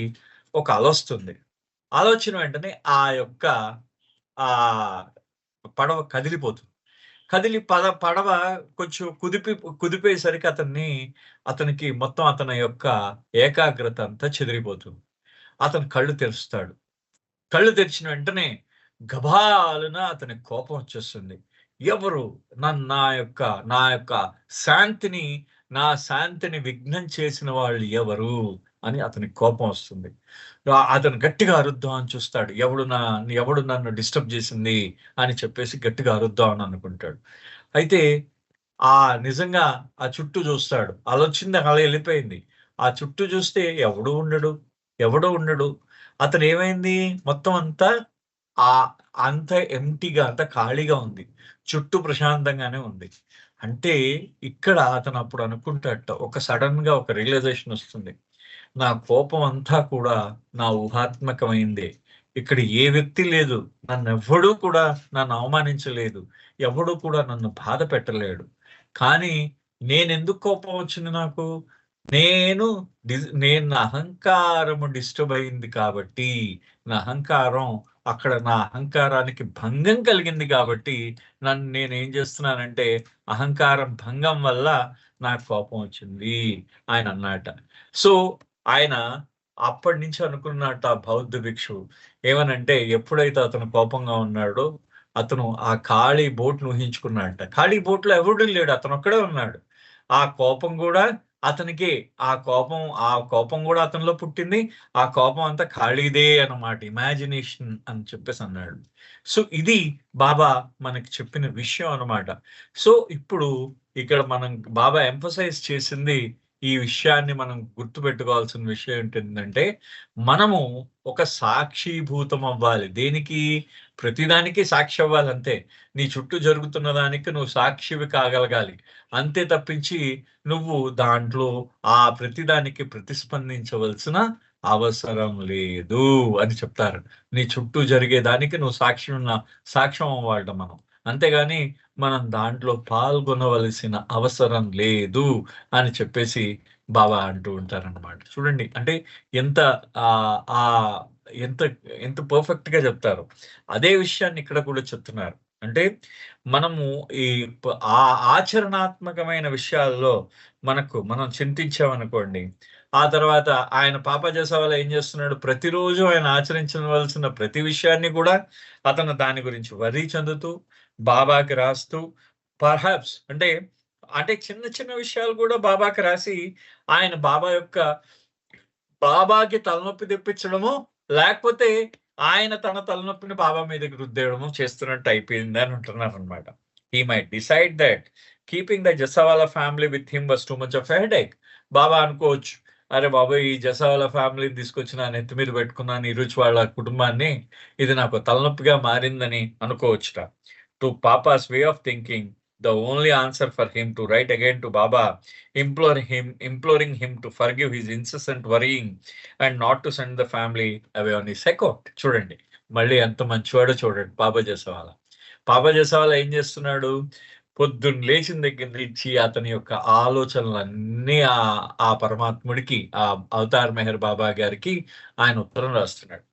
ఒక అలొస్తుంది. ఆలోచన వెంటనే ఆ యొక్క ఆహ్, పడవ కదిలిపోతుంది. కదిలి పడవ కొంచెం కుదిపేసరికి అతనికి మొత్తం అతని యొక్క ఏకాగ్రత అంతా చెదిరిపోతుంది. అతను కళ్ళు తెరుస్తాడు. కళ్ళు తెరిచిన వెంటనే గభాలున అతనికి కోపం వచ్చేస్తుంది. ఎవరు నా యొక్క శాంతిని నా శాంతిని విఘ్నం చేసిన వాళ్ళు ఎవరు అని అతనికి కోపం వస్తుంది. అతను గట్టిగా అరుద్దాం అని చూస్తాడు. ఎవడు నన్ను డిస్టర్బ్ చేసింది అని చెప్పేసి గట్టిగా అరుద్దాం అని అనుకుంటాడు. అయితే నిజంగా ఆ చుట్టూ చూస్తాడు. అలొచ్చింది అలా ఎళ్ళిపోయింది. ఆ చుట్టూ చూస్తే ఎవడు ఉండడు. అతనేమైంది, మొత్తం అంతా ఆహ్, అంత ఎంప్టీగా, అంత ఖాళీగా ఉంది. చుట్టూ ప్రశాంతంగానే ఉంది. అంటే ఇక్కడ అతనప్పుడు అనుకుంటాడట, సడెన్‌గా ఒక రియలైజేషన్ ఒస్తుంది. నా కోపం అంతా కూడా నా ఊహాత్మకమైందే. ఇక్కడ ఏ వ్యక్తి లేదు. నన్ను అవమానించలేదు. ఎవడు కూడా నన్ను బాధ పెట్టలేడు. కానీ నేనెందుకు కోపం వచ్చింది నాకు? నేను నా అహంకారము డిస్టర్బ్ అయింది కాబట్టి, నా అహంకారానికి భంగం కలిగింది కాబట్టి, నేనేం చేస్తున్నానంటే, అహంకారం భంగం వల్ల నాకు కోపం వచ్చింది ఆయన అన్నాట. సో, ఆయన అప్పటినుంచి అనుకున్నట్టు ఆ బౌద్ధ భిక్షువు ఏమనంటే, ఎప్పుడైతే అతను కోపంగా ఉన్నాడో, అతను ఆ ఖాళీ బోట్‌ను ఊహించుకున్నాడట. ఖాళీ బోట్‌లో ఎవడు లేడు. అతనొక్కడే ఉన్నాడు. ఆ కోపం గూడా అతనికి ఆ కోపం గూడా అతనిలో పుట్టింది. ఆ కోపం అంతా ఖాళీదే అన్నమాట. ఇమాజినేషన్ అని చెప్పేసన్నాడు. సో, ఇది బాబా మనకి చెప్పిన విషయం అన్నమాట. సో, ఇప్పుడు ఇక్కడ బాబా ఎంఫసైజ్ చేసింది ఈ విషయాన్ని మనం గుర్తుపెట్టుకోవాల్సిన విషయం ఏంటంటే, మనము ఒక సాక్షీభూతం అవ్వాలి. దేనికి? ప్రతిదానికి సాక్షి అవ్వాలంతే. నీ చుట్టూ జరుగుతున్న దానికి నువ్వు సాక్షివి కాగలగాలి. అంతే తప్పించి నువ్వు దాంట్లో ప్రతిదానికి ప్రతిస్పందించవలసిన అవసరం లేదు అని చెప్తారు. నీ చుట్టూ జరిగే దానికి నువ్వు సాక్ష్యం అవ్వాలట మనం. అంతేగాని మనం దాంట్లో పాల్గొనవలసిన అవసరం లేదు అని చెప్పేసి బాబా అంటూ ఉంటారనమాట. చూడండి అంటే ఎంత ఆహ్, ఆహ్, ఎంత ఎంత పర్ఫెక్ట్‌గా చెప్తారో. అదే విషయాన్ని ఇక్కడ కూడా చెప్తున్నారు. అంటే మనము ఈ ఆచరణాత్మకమైన విషయాల్లో మనం చింతించామనుకోండి, ఆ తర్వాత ఆయన పాపా జేసావాలా ఏం చేస్తున్నాడు, ప్రతిరోజు ఆయన ఆచరించవలసిన ప్రతి విషయాన్ని కూడా అతను దాని గురించి వర్రీ చెందుతూ, బాబాకి రాస్తూ పర్హాప్స్ అంటే చిన్న చిన్న విషయాలు కూడా బాబాకి రాసి, ఆయన బాబాకి తలనొప్పి తెప్పించడము, లేకపోతే ఆయన తన తలనొప్పిని బాబా మీదకి రుద్దేయడము చేస్తున్నట్టు అయిపోయింది అని అంటున్నారనమాట. He might decide that keeping the Jessawala family with him was too much of a headache. Baba అనుకోవచ్చు, అరే బాబోయ్! ఈ జసావాలా ఫ్యామిలీని తీసుకొచ్చి నా నెత్తి మీద పెట్టుకున్నాను, ఈ రుచి వాళ్ళ కుటుంబాన్ని, ఇది నాకు తలనొప్పిగా మారిందని అనుకోవచ్చుట. To Papa's way of thinking, the only answer for him to write again to Baba, imploring him to forgive his incessant worrying and not to send the family away on his account. చూడండి మళ్ళీ ఎంత మంచివాడో చూడండి బాబా జేసవాలా. బాబా జేసవాలా ఏం చేస్తున్నాడు, పొద్దున్న లేచిన దగ్గర నుంచి అతని యొక్క ఆలోచనలన్నీ ఆ పరమాత్ముడికి, ఆ అవతార్ మెహర్ బాబా గారికి ఆయన ఉత్తరం రాస్తున్నాడు.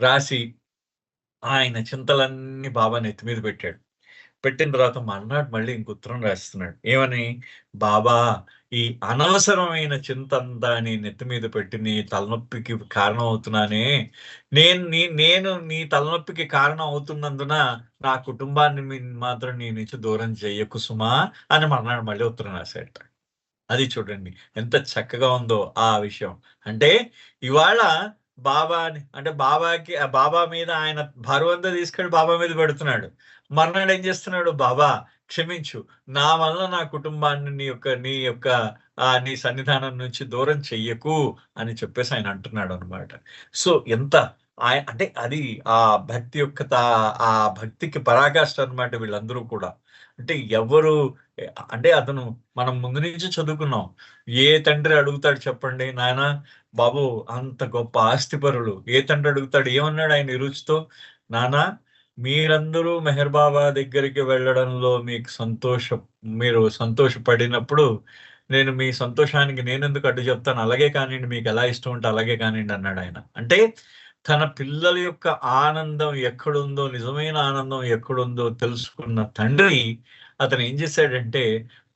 రాసి ఆయన చింతలన్నీ బాబా నెత్తి మీద పెట్టాడు. పెట్టిన తర్వాత మర్నాడు మళ్ళీ ఇంక ఉత్తరం రాస్తున్నాడు. ఏమని? బాబా, ఈ అనవసరమైన చింతంతా నీ నెత్తి మీద పెట్టి నీ తలనొప్పికి కారణం అవుతున్నానే. నేను నీ తలనొప్పికి కారణం అవుతున్నందున నా కుటుంబాన్ని మాత్రం నీ నుంచి దూరం చెయ్యకు సుమా అని మర్నాడు మళ్ళీ ఉత్తరం రాశాడట. అది చూడండి ఎంత చక్కగా ఉందో ఆ విషయం. అంటే ఇవాళ బాబా మీద ఆయన బరువంతా తీసుకెళ్ళి బాబా మీద పెడుతున్నాడు. మర్నాడు ఏం చేస్తున్నాడు, బాబా క్షమించు, నా వల్ల నా కుటుంబాన్ని నీ సన్నిధానం నుంచి దూరం చెయ్యకు అని చెప్పేసి ఆయన అంటున్నాడు అనమాట. సో ఎంత అంటే అది ఆ భక్తి యొక్క ఆ భక్తికి పరాకాష్ట అనమాట వీళ్ళందరూ కూడా. అంటే ఎవరు అంటే అతను మనం ముందు నుంచి చదువుకున్నాం. ఏ తండ్రి అడుగుతాడు చెప్పండి, నాయనా బాబు అంత గొప్ప ఆస్తిపరులు ఏ తండ్రి అడుగుతాడు? ఏమన్నాడు ఆయన నిరుచితో, నానా మీరందరూ మెహర్ బాబా దగ్గరికి వెళ్ళడంలో మీరు సంతోషపడినప్పుడు నేను మీ సంతోషానికి నేనెందుకు అడ్డు చెప్తాను, అలాగే కానివ్వండి, మీకు ఎలా ఇష్టం ఉంటే అలాగే కానివ్వండి అన్నాడు ఆయన. అంటే తన పిల్లల యొక్క ఆనందం ఎక్కడుందో, నిజమైన ఆనందం ఎక్కడుందో తెలుసుకున్న తండ్రి అతను ఏం చేశాడంటే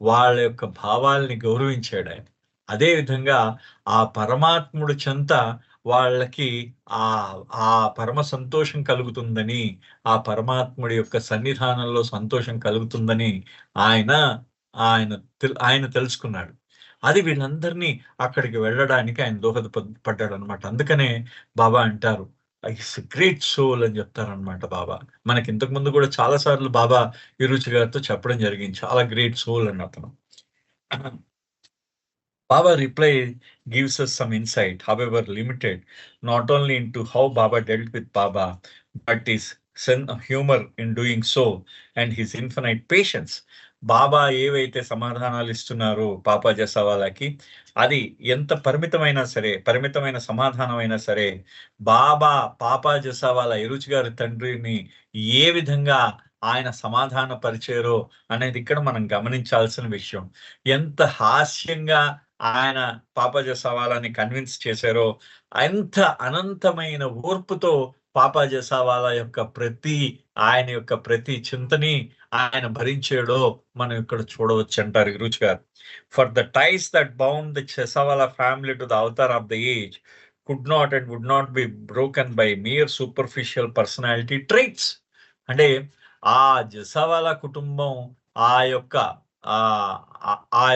వాళ్ళ యొక్క భావాల్ని గౌరవించాడు ఆయన. అదే విధంగా ఆ పరమాత్ముడు చెంత వాళ్ళకి ఆ ఆ పరమ సంతోషం కలుగుతుందని, ఆ పరమాత్ముడి యొక్క సన్నిధానంలో సంతోషం కలుగుతుందని ఆయన ఆయన తెలుసుకున్నాడు. అది వీళ్ళందరినీ అక్కడికి వెళ్ళడానికి ఆయన పడ్డాడనమాట. అందుకనే బాబా అంటారు, ఇట్స్ గ్రేట్ సోల్ అని చెప్తారనమాట బాబా. మనకి ఇంతకు ముందు కూడా చాలా సార్లు బాబా విరుచి గారితో చెప్పడం జరిగింది. చాలా గ్రేట్ సోల్ అని అతను. Baba reply gives us some insight, however limited, not only into how Baba dealt with Baba, but his sense of humor in doing so and his infinite patience. బాబా ఏవైతే సమాధానాలు ఇస్తున్నారో పాపా జసావాలాకి, అది ఎంత పరిమితమైన సమాధానం అయినా సరే, పాపా జసావాలా ఎరుచి గారి తండ్రిని ఏ విధంగా ఆయన సమాధాన పరిచారో అనేది ఇక్కడ మనం గమనించాల్సిన విషయం. ఎంత హాస్యంగా ఆయన పాపా జసావాలాని కన్విన్స్ చేశారో, అంత అనంతమైన ఓర్పుతో పాపా జసావాలా ఆయన యొక్క ప్రతి చింతని ఆయన భరించాడో మనం ఇక్కడ చూడవచ్చు అంటారు గురుజీ గారు. For the ties that bound the Jessawala family to the avatar of the age could not and would not be broken by mere superficial personality traits. అంటే ఆ జసావాలా కుటుంబం ఆ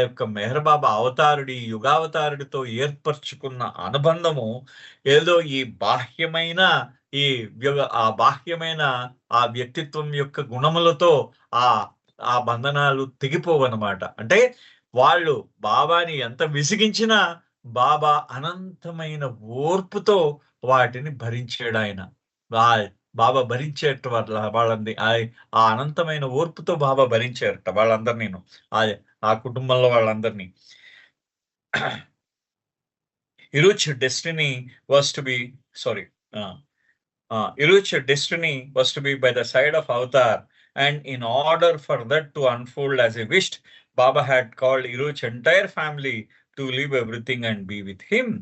యొక్క మెహర్ బాబా యుగావతారుడితో ఏర్పరచుకున్న అనుబంధము ఏదో ఈ బాహ్యమైన ఆ వ్యక్తిత్వం యొక్క గుణములతో ఆ బంధనాలు తెగిపోవన్నమాట. అంటే వాళ్ళు బాబాని ఎంత విసిగించినా బాబా అనంతమైన ఓర్పుతో వాటిని భరించాడు ఆయన. బాబా భరించేట వాళ్ళంది ఆ అనంతమైన ఓర్పుతో బాబా భరించారట వాళ్ళందరినీ, ఆ కుటుంబంలో వాళ్ళందరినీ. Iruch destiny was to be by the side of Avatar, and in order for that to unfold as he wished, Baba had called Iruch's entire family to leave everything and be with him.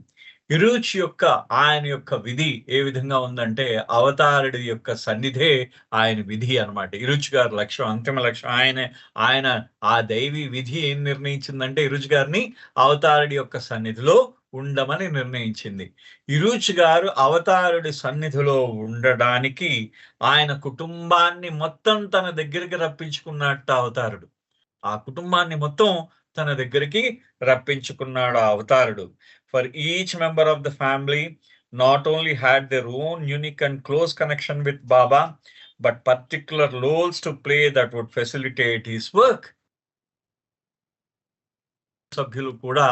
Eruch యొక్క ఆయన యొక్క విధి ఏ విధంగా ఉందంటే అవతారుడి యొక్క సన్నిధే ఆయన విధి అన్నమాట. ఇరుచ్ గారి లక్ష్యం, అంతిమ లక్ష్యం. ఆయన ఆ దైవీ విధి ఏం నిర్ణయించిందంటే ఇరుచ్ గారిని అవతారుడి యొక్క సన్నిధిలో ఉండమని నిర్ణయించింది. ఇరుచ్ గారు అవతారుడి సన్నిధిలో ఉండడానికి ఆయన కుటుంబాన్ని మొత్తం తన దగ్గరికి రప్పించుకున్నట్టు అవతారుడు. ఆ కుటుంబాన్ని మొత్తం తన దగ్గరికి రప్పించుకున్నాడు ఆ అవతారుడు. For each member of the family not only had their own unique and close connection with Baba, but particular roles to play that would facilitate his work. సభ్యులు కూడా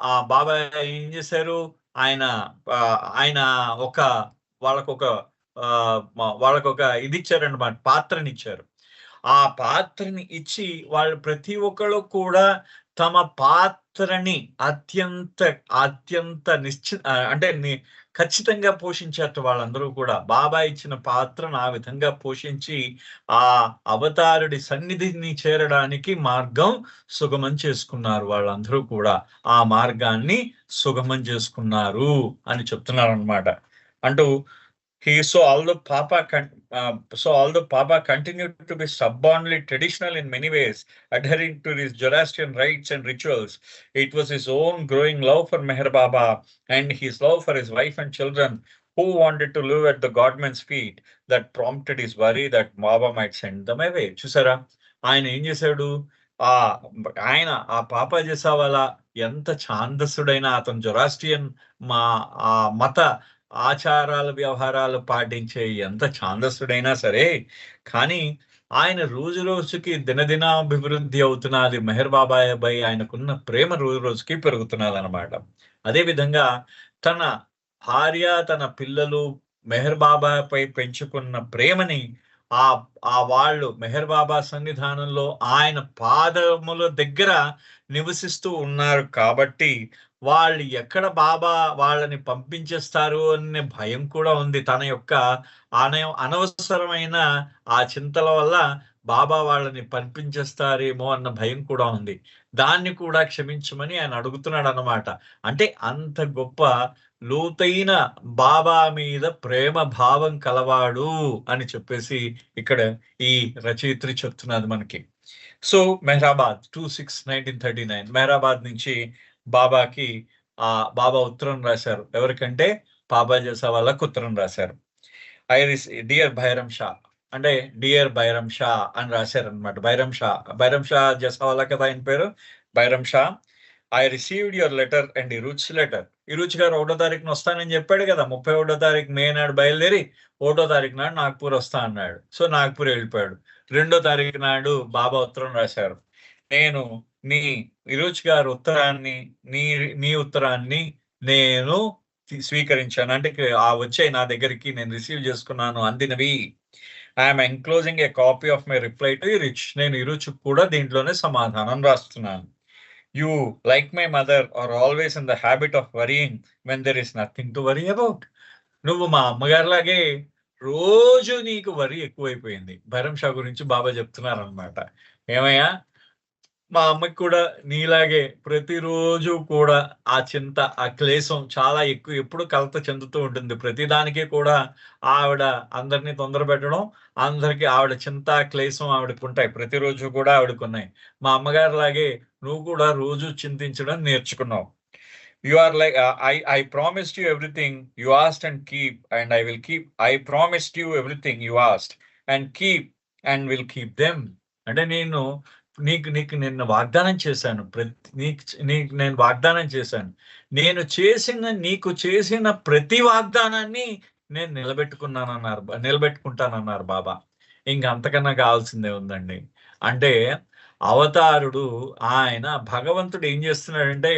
ఆ బాబా ఏం చేశారు, ఆయన ఆయన ఒక వాళ్ళకొక ఇది ఇచ్చారన్నమాట, పాత్రనిచ్చారు. ఆ పాత్రని ఇచ్చి వాళ్ళు ప్రతి ఒక్కళ్ళు కూడా తమ పాత్రని అత్యంత అంటే ఖచ్చితంగా పోషించారు. వాళ్ళందరూ కూడా బాబా ఇచ్చిన పాత్రను ఆ విధంగా పోషించి ఆ అవతారుడి సన్నిధిని చేరడానికి మార్గం సుగమం చేసుకున్నారు. వాళ్ళందరూ కూడా ఆ మార్గాన్ని సుగమం చేసుకున్నారు అని చెప్తున్నారు అన్నమాట. అంటూ although Papa continued to be stubbornly traditional in many ways, adhering to his Zoroastrian rites and rituals, it was his own growing love for Meher Baba and his love for his wife and children who wanted to live at the Godman's feet that prompted his worry that Baba might send them away. చూసారా, ఆయన ఏం చేశాడు, ఆయన ఆ పాపా చేసావాల ఎంత ఛాందసుడైనా, అతను Zoroastrian మత ఆచారాలు వ్యవహారాలు పాటించే ఎంత ఛాందసుడైనా సరే, కానీ ఆయన రోజు రోజుకి దినదినాభివృద్ధి అవుతున్నది. మెహర్ బాబాయ్ ఆయనకున్న ప్రేమ రోజు రోజుకి పెరుగుతున్నది అనమాట. అదే విధంగా తన భార్య, తన పిల్లలు మెహర్ బాబాపై పెంచుకున్న ప్రేమని వాళ్ళు మెహర్ బాబా సన్నిధానంలో ఆయన పాదముల దగ్గర నివసిస్తూ ఉన్నారు కాబట్టి వాళ్ళు ఎక్కడ బాబా వాళ్ళని పంపించేస్తారు అనే భయం కూడా ఉంది. తన యొక్క అనవసరమైన ఆ చింతల వల్ల బాబా వాళ్ళని పంపించేస్తారేమో అన్న భయం కూడా ఉంది. దాన్ని కూడా క్షమించమని ఆయన అడుగుతున్నాడు అన్నమాట. అంటే అంత గొప్ప లోతైన బాబా మీద ప్రేమ భావం కలవాడు అని చెప్పేసి ఇక్కడ ఈ రచయిత్రి చెప్తున్నది మనకి. సో మెహరాబాద్ 26/1939 మెహరాబాద్ నుంచి బాబాకి బాబా ఉత్తరం రాశారు. ఎవరికంటే బాబా జేసా వాళ్ళకు ఉత్తరం రాశారు. డియర్ భైరం షా అంటే డియర్ బైరం షా అని రాశారు అనమాట. బైరం షా జేసా వాళ్ళ కదా ఆయన పేరు, Byram Shah. I received your letter and Eruch letter. Eruch గారు 1వ తారీఖున వస్తానని చెప్పాడు కదా. 31వ తారీఖు మే నాడు బయలుదేరి 1వ తారీఖు నాడు నాగ్పూర్ వస్తా అన్నాడు. సో నాగ్పూర్ వెళ్ళిపోయాడు. 2వ తారీఖు నాడు బాబా ఉత్తరం రాశారు. నేను ఇరుచ్ గారు ఉత్తరాన్ని నీ ఉత్తరాన్ని నేను స్వీకరించాను, అంటే వచ్చే నా దగ్గరికి నేను రిసీవ్ చేసుకున్నాను, అందినవి. I'm enclosing a copy of my reply to Eruch. నేను ఇరుచ్ కూడా దీంట్లోనే సమాధానం రాస్తున్నాను. You, like my mother, are always in the habit of worrying when there is nothing to worry about. నువ్వు మా అమ్మగారిలాగే రోజు నీకు వరి ఎక్కువైపోయింది. బైరం షా గురించి బాబా చెప్తున్నారనమాట. ఏమయ్యా, మా అమ్మకి కూడా నీలాగే ప్రతిరోజు కూడా ఆ చింత, ఆ క్లేశం చాలా ఎక్కువ, ఎప్పుడు కలత చెందుతూ ఉంటుంది. ప్రతిదానికే కూడా ఆవిడ అందరినీ తొందర పెట్టడం, అందరికి ఆవిడ చింత క్లేశం ఆవిడకు ఉంటాయి. ప్రతిరోజు కూడా ఆవిడకు ఉన్నాయి. మా అమ్మగారి లాగే నువ్వు కూడా రోజు చింతించడం నేర్చుకున్నావు. You are like I promised you everything you asked and keep, and I will keep. I promised you everything you asked and keep and will keep them. అంటే నేను వాగ్దానం చేశాను. నేను వాగ్దానం చేశాను. నీకు చేసిన ప్రతి వాగ్దానాన్ని నేను నిలబెట్టుకుంటానన్నారు బాబా. ఇంక అంతకన్నా కావాల్సిందే ఉందండి. అంటే అవతారుడు ఆయన భగవంతుడు ఏం చేస్తున్నాడంటే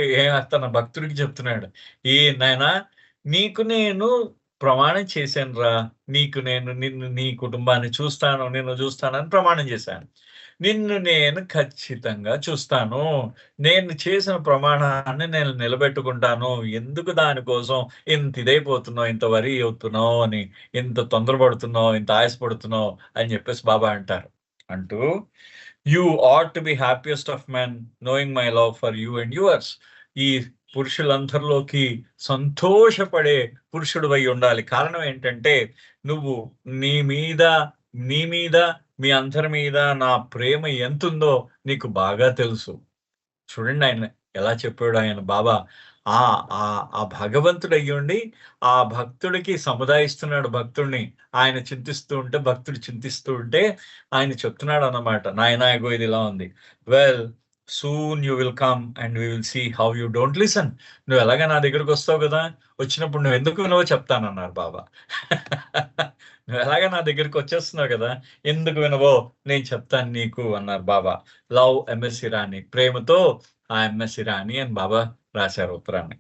తన భక్తుడికి చెప్తున్నాడు, నాయనా నీకు నేను ప్రమాణం చేశాను రా, నీ కుటుంబాన్ని చూస్తాను, నిన్ను చూస్తానని ప్రమాణం చేశాను. నిన్ను నేను ఖచ్చితంగా చూస్తాను. నేను చేసిన ప్రమాణాన్ని నేను నిలబెట్టుకుంటాను. ఎందుకు దానికోసం ఇంత ఇదైపోతున్నావు, ఇంత వరి అవుతున్నావు అని, ఇంత తొందరపడుతున్నావు, ఇంత ఆయాసపడుతున్నావు అని చెప్పేసి బాబా అంటారు. అంటూ you ought to be happiest of men knowing my love for you and yours. ఈ పురుషులందరిలోకి సంతోషపడే పురుషుడు అయి ఉండాలి. కారణం ఏంటంటే నువ్వు నీ మీద నీ మీద మీ అందరి మీద నా ప్రేమ ఎంతుందో నీకు బాగా తెలుసు. చూడండి ఆయన ఎలా చెప్పాడు ఆయన బాబా. ఆ ఆ ఆ భగవంతుడు అయ్యుండి ఆ భక్తుడికి సముదాయిస్తున్నాడు భక్తుడిని. ఆయన చింతిస్తూ ఉంటే భక్తుడు చింతిస్తూ ఉంటే ఆయన చెప్తున్నాడు అన్నమాట. నాయనా ఇగో ఇది ఇలా ఉంది. Well soon you will come and we will see how you don't listen. నువ్వు ఎలాగా నా దగ్గరికి వస్తావు కదా, వచ్చినప్పుడు నువ్వు ఎందుకు వినవో చెప్తానన్నారు బాబా. నువ్వు ఎలాగా నా దగ్గరికి వచ్చేస్తున్నావు కదా, ఎందుకు వినవో నేను చెప్తాను నీకు అన్నారు బాబా. లవ్ ఎంఎస్ ఇరానీ, ప్రేమతో ఆ ఎంఎస్ ఇరానీ అని బాబా రాశారు ఉత్తరాన్ని.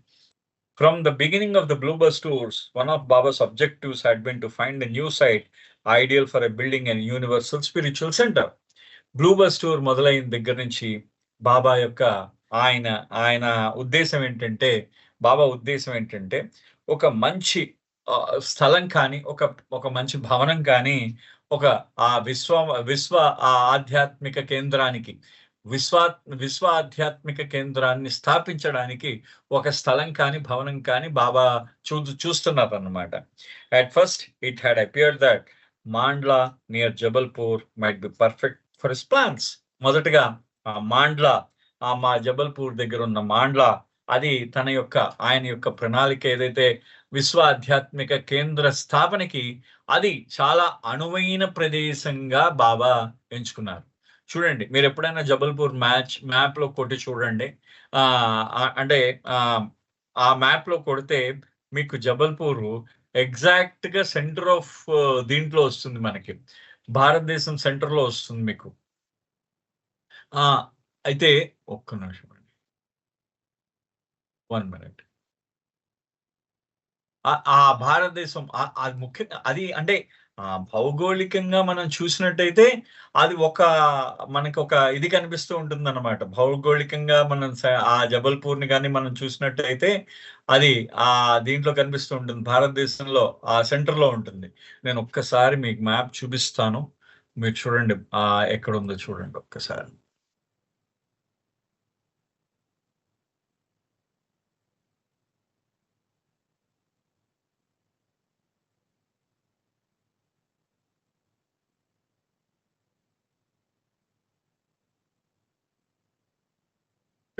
From the beginning of the Bluebus tours, one of Baba's objectives had been to find a new site ideal for a building an universal spiritual center. Bluebus tour మొదలైన దగ్గర నుంచి బాబా యొక్క ఆయన ఆయన ఉద్దేశం ఏంటంటే, బాబా ఉద్దేశం ఏంటంటే ఒక మంచి స్థలం కానీ, ఒక మంచి భవనం కానీ, ఒక ఆ విశ్వ ఆధ్యాత్మిక కేంద్రానికి విశ్వ ఆధ్యాత్మిక కేంద్రాన్ని స్థాపించడానికి ఒక స్థలం కానీ భవనం కానీ బాబా చూస్తున్నారన్నమాట. At first it had appeared that Mandla near Jabalpur might be perfect for his plans. మొదటగా ఆ మాండ్లా, మా జబల్పూర్ దగ్గర ఉన్న మాండ్లా, అది ఆయన యొక్క ప్రణాళిక ఏదైతే విశ్వ ఆధ్యాత్మిక కేంద్ర స్థాపనకి అది చాలా అనువైన ప్రదేశంగా బాబా ఎంచుకున్నారు. చూడండి, మీరు ఎప్పుడైనా జబల్పూర్ మ్యాప్ లో కొట్టి చూడండి. అంటే ఆ మ్యాప్ లో కొడితే మీకు జబల్పూర్ ఎగ్జాక్ట్ గా సెంటర్ ఆఫ్ దీంట్లో వస్తుంది, మనకి భారతదేశం సెంటర్ లో వస్తుంది మీకు. అయితే ఒక్క నిమిషం అండి, 1 minute. ఆ భారతదేశం అది ముఖ్యంగా అది అంటే భౌగోళికంగా మనం చూసినట్టయితే అది మనకి ఒక ఇది కనిపిస్తూ ఉంటుందన్నమాట. భౌగోళికంగా మనం ఆ జబల్పూర్ని కానీ మనం చూసినట్టయితే అది దీంట్లో కనిపిస్తూ ఉంటుంది, భారతదేశంలో ఆ సెంటర్ లో ఉంటుంది. నేను ఒక్కసారి మీకు మ్యాప్ చూపిస్తాను, మీరు చూడండి ఎక్కడ ఉందో చూడండి ఒక్కసారి.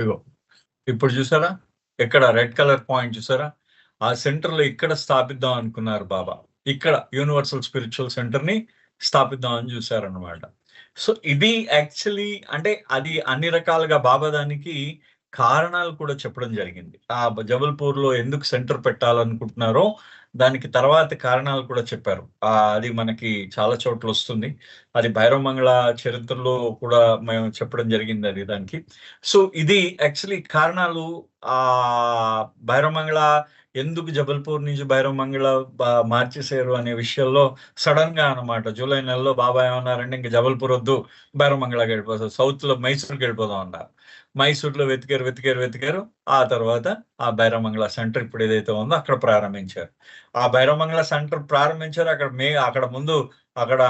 ఇగో ఇప్పుడు చూసారా, ఎక్కడ రెడ్ కలర్ పాయింట్ చూసారా, ఆ సెంటర్ లో ఇక్కడ స్థాపిద్దాం అనుకున్నారు బాబా. ఇక్కడ యూనివర్సల్ స్పిరిచువల్ సెంటర్ ని స్థాపిద్దాం అని చూసారనమాట. సో ఇది యాక్చువల్లీ అంటే అది అన్ని రకాలుగా బాబా దానికి కారణాలు కూడా చెప్పడం జరిగింది. ఆ జబల్పూర్ లో ఎందుకు సెంటర్ పెట్టాలనుకుంటున్నారో దానికి తర్వాత కారణాలు కూడా చెప్పారు. అది మనకి చాలా చోట్ల వస్తుంది. అది భైరవమంగళ చరిత్రలో కూడా మేము చెప్పడం జరిగింది అది దానికి. సో ఇది యాక్చువల్లీ కారణాలు భైరవమంగళ ఎందుకు జబల్పూర్ నుంచి భైరవమంగళ మార్చేశారు అనే విషయంలో సడన్ గా అనమాట జూలై నెలలో బాబా ఏమన్నారంటే ఇంకా జబల్పూర్ వద్దు, భైరవమంగళకి వెళ్ళిపోతాం, సౌత్ లో మైసూర్కి వెళ్ళిపోదాం అన్నారు. మైసూర్లో వెతికారు. ఆ తర్వాత ఆ భైరవమంగళ సెంటర్ ఇప్పుడు ఏదైతే ఉందో అక్కడ ప్రారంభించారు. ఆ భైరవమంగళ సెంటర్ ప్రారంభించారు. అక్కడ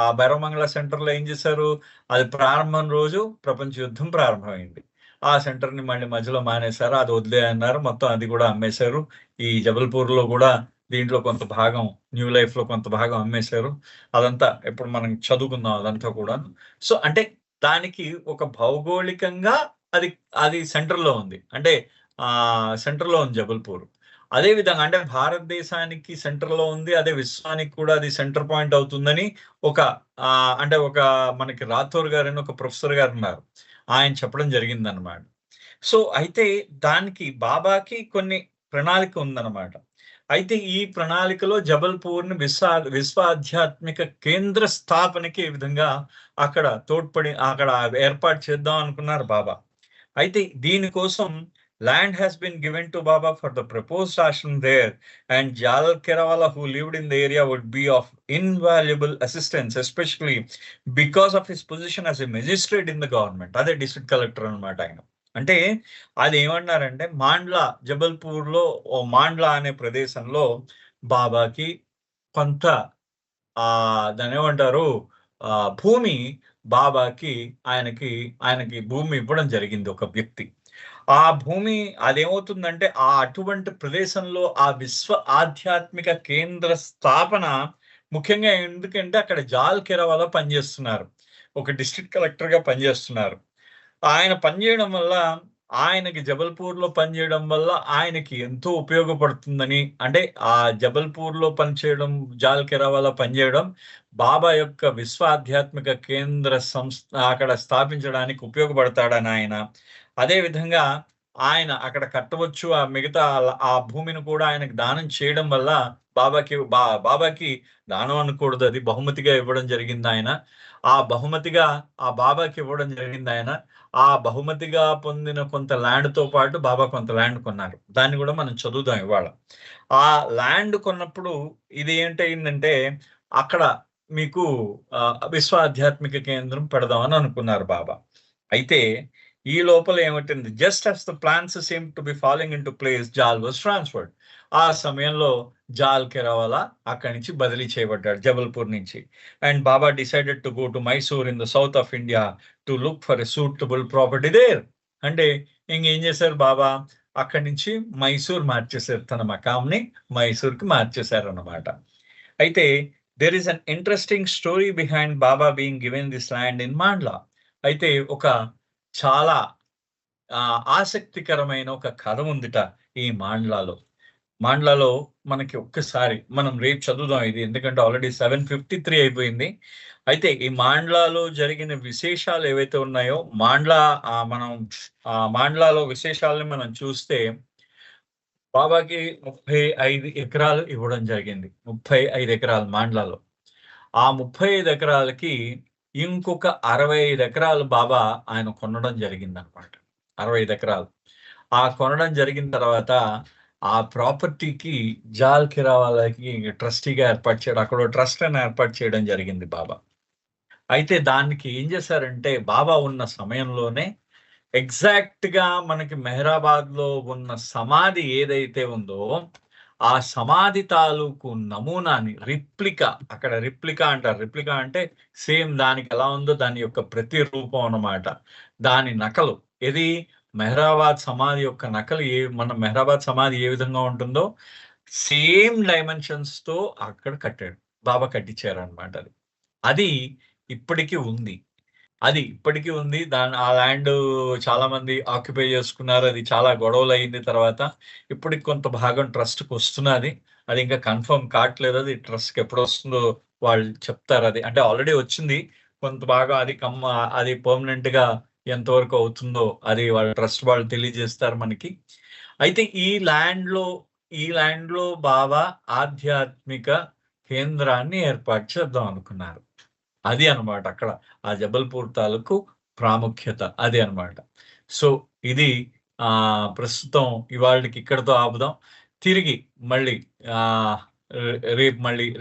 ఆ భైరవమంగళ సెంటర్ లో ఏం చేశారు, అది ప్రారంభం రోజు ప్రపంచ యుద్ధం ప్రారంభమైంది. ఆ సెంటర్ ని మళ్ళీ మధ్యలో మానేశారు, అది వదిలే అన్నారు, మొత్తం అది కూడా అమ్మేశారు. ఈ జబల్పూర్ లో కూడా దీంట్లో కొంత భాగం, న్యూ లైఫ్ లో కొంత భాగం అమ్మేశారు. అదంతా ఇప్పుడు మనం చదువుకుందాం అదంతా కూడా. సో అంటే దానికి ఒక భౌగోళికంగా అది సెంటర్ లో ఉంది, అంటే సెంటర్ లో ఉంది జబల్పూర్. అదే విధంగా అంటే భారతదేశానికి సెంటర్ లో ఉంది, అదే విశ్వానికి కూడా అది సెంటర్ పాయింట్ అవుతుందని అంటే మనకి రాథోర్ గారు అని ఒక ప్రొఫెసర్ గారు ఉన్నారు, ఆయన చెప్పడం జరిగిందనమాట. సో అయితే దానికి బాబాకి కొన్ని ప్రణాళిక ఉందన్నమాట. అయితే ఈ ప్రణాళికలో జబల్పూర్ ని విశ్వ ఆధ్యాత్మిక కేంద్ర స్థాపనకి ఏ విధంగా అక్కడ అక్కడ ఏర్పాటు చేద్దాం అనుకున్నారు బాబా. అయితే దీనికోసం land has been given to Baba for the proposed ashram there, and Jal Kerawala, who lived in the area, would be of invaluable assistance, especially because of his position as a magistrate in the government. అదే district collector అనమాట ఆయన. అంటే అది ఏమన్నారంటే మాండ్లా, జబల్పూర్ లో మాండ్లా అనే ప్రదేశంలో బాబాకి కొంత దాని ఏమంటారు భూమి బాబాకి ఆయనకి భూమి ఇవ్వడం జరిగింది ఒక వ్యక్తి. ఆ భూమి అదేమవుతుందంటే అటువంటి ప్రదేశంలో ఆ విశ్వ ఆధ్యాత్మిక కేంద్ర స్థాపన ముఖ్యంగా ఎందుకంటే అక్కడ జాల్ కెరవాలా పనిచేస్తున్నారు. ఒక డిస్ట్రిక్ట్ కలెక్టర్‌గా పనిచేస్తున్నారు. ఆయన పనిచేయడం వల్ల ఆయనకి జబల్పూర్‌లో పనిచేయడం వల్ల ఆయనకి ఎంతో ఉపయోగపడుతుందని, అంటే ఆ జబల్పూర్‌లో పనిచేయడం, జాల్ కెరావాలా పనిచేయడం బాబా యొక్క విశ్వ ఆధ్యాత్మిక కేంద్ర సంస్థ అక్కడ స్థాపించడానికి ఉపయోగపడతాడని ఆయన. అదే విధంగా ఆయన అక్కడ కట్టవచ్చు. ఆ మిగతా ఆ భూమిని కూడా ఆయనకు దానం చేయడం వల్ల బాబాకి దానం అనకూడదు, అది బహుమతిగా ఇవ్వడం జరిగిందాయన. ఆ బహుమతిగా ఆ బాబాకి ఇవ్వడం జరిగిందాయన. ఆ బహుమతిగా పొందిన కొంత ల్యాండ్‌తో పాటు బాబా కొంత ల్యాండ్ కొన్నారు. దాన్ని గూడా మనం చదువుదాం ఇవాళ. ఆ ల్యాండ్ కొన్నప్పుడు ఇది ఏంటయిందంటే, అక్కడ మీకు విశ్వ ఆధ్యాత్మిక కేంద్రం పెడదామని అనుకున్నారు బాబా. అయితే ఈ లోపల ఏమిటంది, just as the plans seemed to be falling into place, Jal was transferred. ఆ సమయంలో జాల్ కెరావాలా అక్కడి నుంచి బదిలీ చేయబడ్డాడు జబల్పూర్ నుంచి. And Baba decided to go to Mysore in the south of India to look for a suitable property there. అంటే ఇంకేం చేశారు బాబా, అక్కడి నుంచి మైసూర్ మార్చేశారు. తన మకాంని మైసూర్‌కి మార్చేశారన్నమాట. అయితే there is an interesting story behind Baba being given this land in Mandla. అయితే ఒక చాలా ఆసక్తికరమైన ఒక కథ ఉందిట ఈ మాండ్లాలో. మాండ్లాలో మనకి ఒక్కసారి మనం రేపు చదువుదాం ఇది. ఎందుకంటే ఆల్రెడీ 7:53 అయిపోయింది. అయితే ఈ మాండ్లాలో జరిగిన విశేషాలు ఏవైతే ఉన్నాయో, మనం మాండ్లాలో విశేషాలను మనం చూస్తే బాబాకి 35 ఎకరాలు ఇవ్వడం జరిగింది. 35 ఎకరాలు మాండ్లాలో. ఆ 35 ఎకరాలకి ఇంకొక 65 ఎకరాలు బాబా ఆయన కొనడం జరిగిందనమాట. 65 ఎకరాలు. ఆ కొనడం జరిగిన తర్వాత ఆ ప్రాపర్టీకి జాల్ కిరావాలకి ట్రస్టీగా ఏర్పాటు చేయడం, అక్కడ ట్రస్ట్‌ని ఏర్పాటు చేయడం జరిగింది బాబా. అయితే దానికి ఏం చేశారంటే బాబా ఉన్న సమయంలోనే ఎగ్జాక్ట్‌గా మనకి మెహరాబాద్‌లో ఉన్న సమాధి ఏదైతే ఉందో, ఆ సమాధి తాలూకు నమూనాని అక్కడ రిప్లికా అంటారు. రిప్లికా అంటే సేమ్ దానికి ఎలా ఉందో దాని యొక్క ప్రతిరూపం అన్నమాట. దాని నకలు. ఏది మెహరాబాద్ సమాధి యొక్క నకలు మన మెహరాబాద్ సమాధి ఏ విధంగా ఉంటుందో సేమ్ డైమెన్షన్స్‌తో అక్కడ కట్టాడు. బాబా కట్టించారన్నమాట అది. అది ఇప్పటికి ఉంది. ఆ ల్యాండ్ చాలా మంది ఆక్యుపై చేసుకున్నారు. అది చాలా గొడవలయింది తర్వాత. ఇప్పటికి కొంత భాగం ట్రస్ట్‌కొస్తున్నది. అది ఇంకా కన్ఫర్మ్ కావట్లేదు. అది ట్రస్ట్‌కి ఎప్పుడొస్తుందో వాళ్ళు చెప్తారది. అంటే ఆల్రెడీ వచ్చింది. కొంత భాగం అది పర్మనెంట్‌గా ఎంతవరకు అవుతుందో అది వాళ్ళ ట్రస్ట్ వాళ్ళు తెలియజేస్తారు మనకి. అయితే ఈ ల్యాండ్‌లో బాబా ఆధ్యాత్మిక కేంద్రాన్ని ఏర్పాటు చేద్దాం అనుకున్నారు. అది అన్నమాట అక్కడ. ఆ జబల్పూర్ తాలూకు ప్రాముఖ్యత అదే అన్నమాట. సో, ఇది ప్రస్తుతం ఇవాల్టికి ఇక్కడితో ఆపుదాం. తిరిగి మళ్ళీ ఆహ్,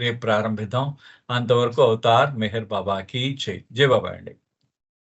రేపు ప్రారంభిద్దాం. అంతవరకు అవతార్ మెహర్ బాబాకి జై. జై బాబా అండి.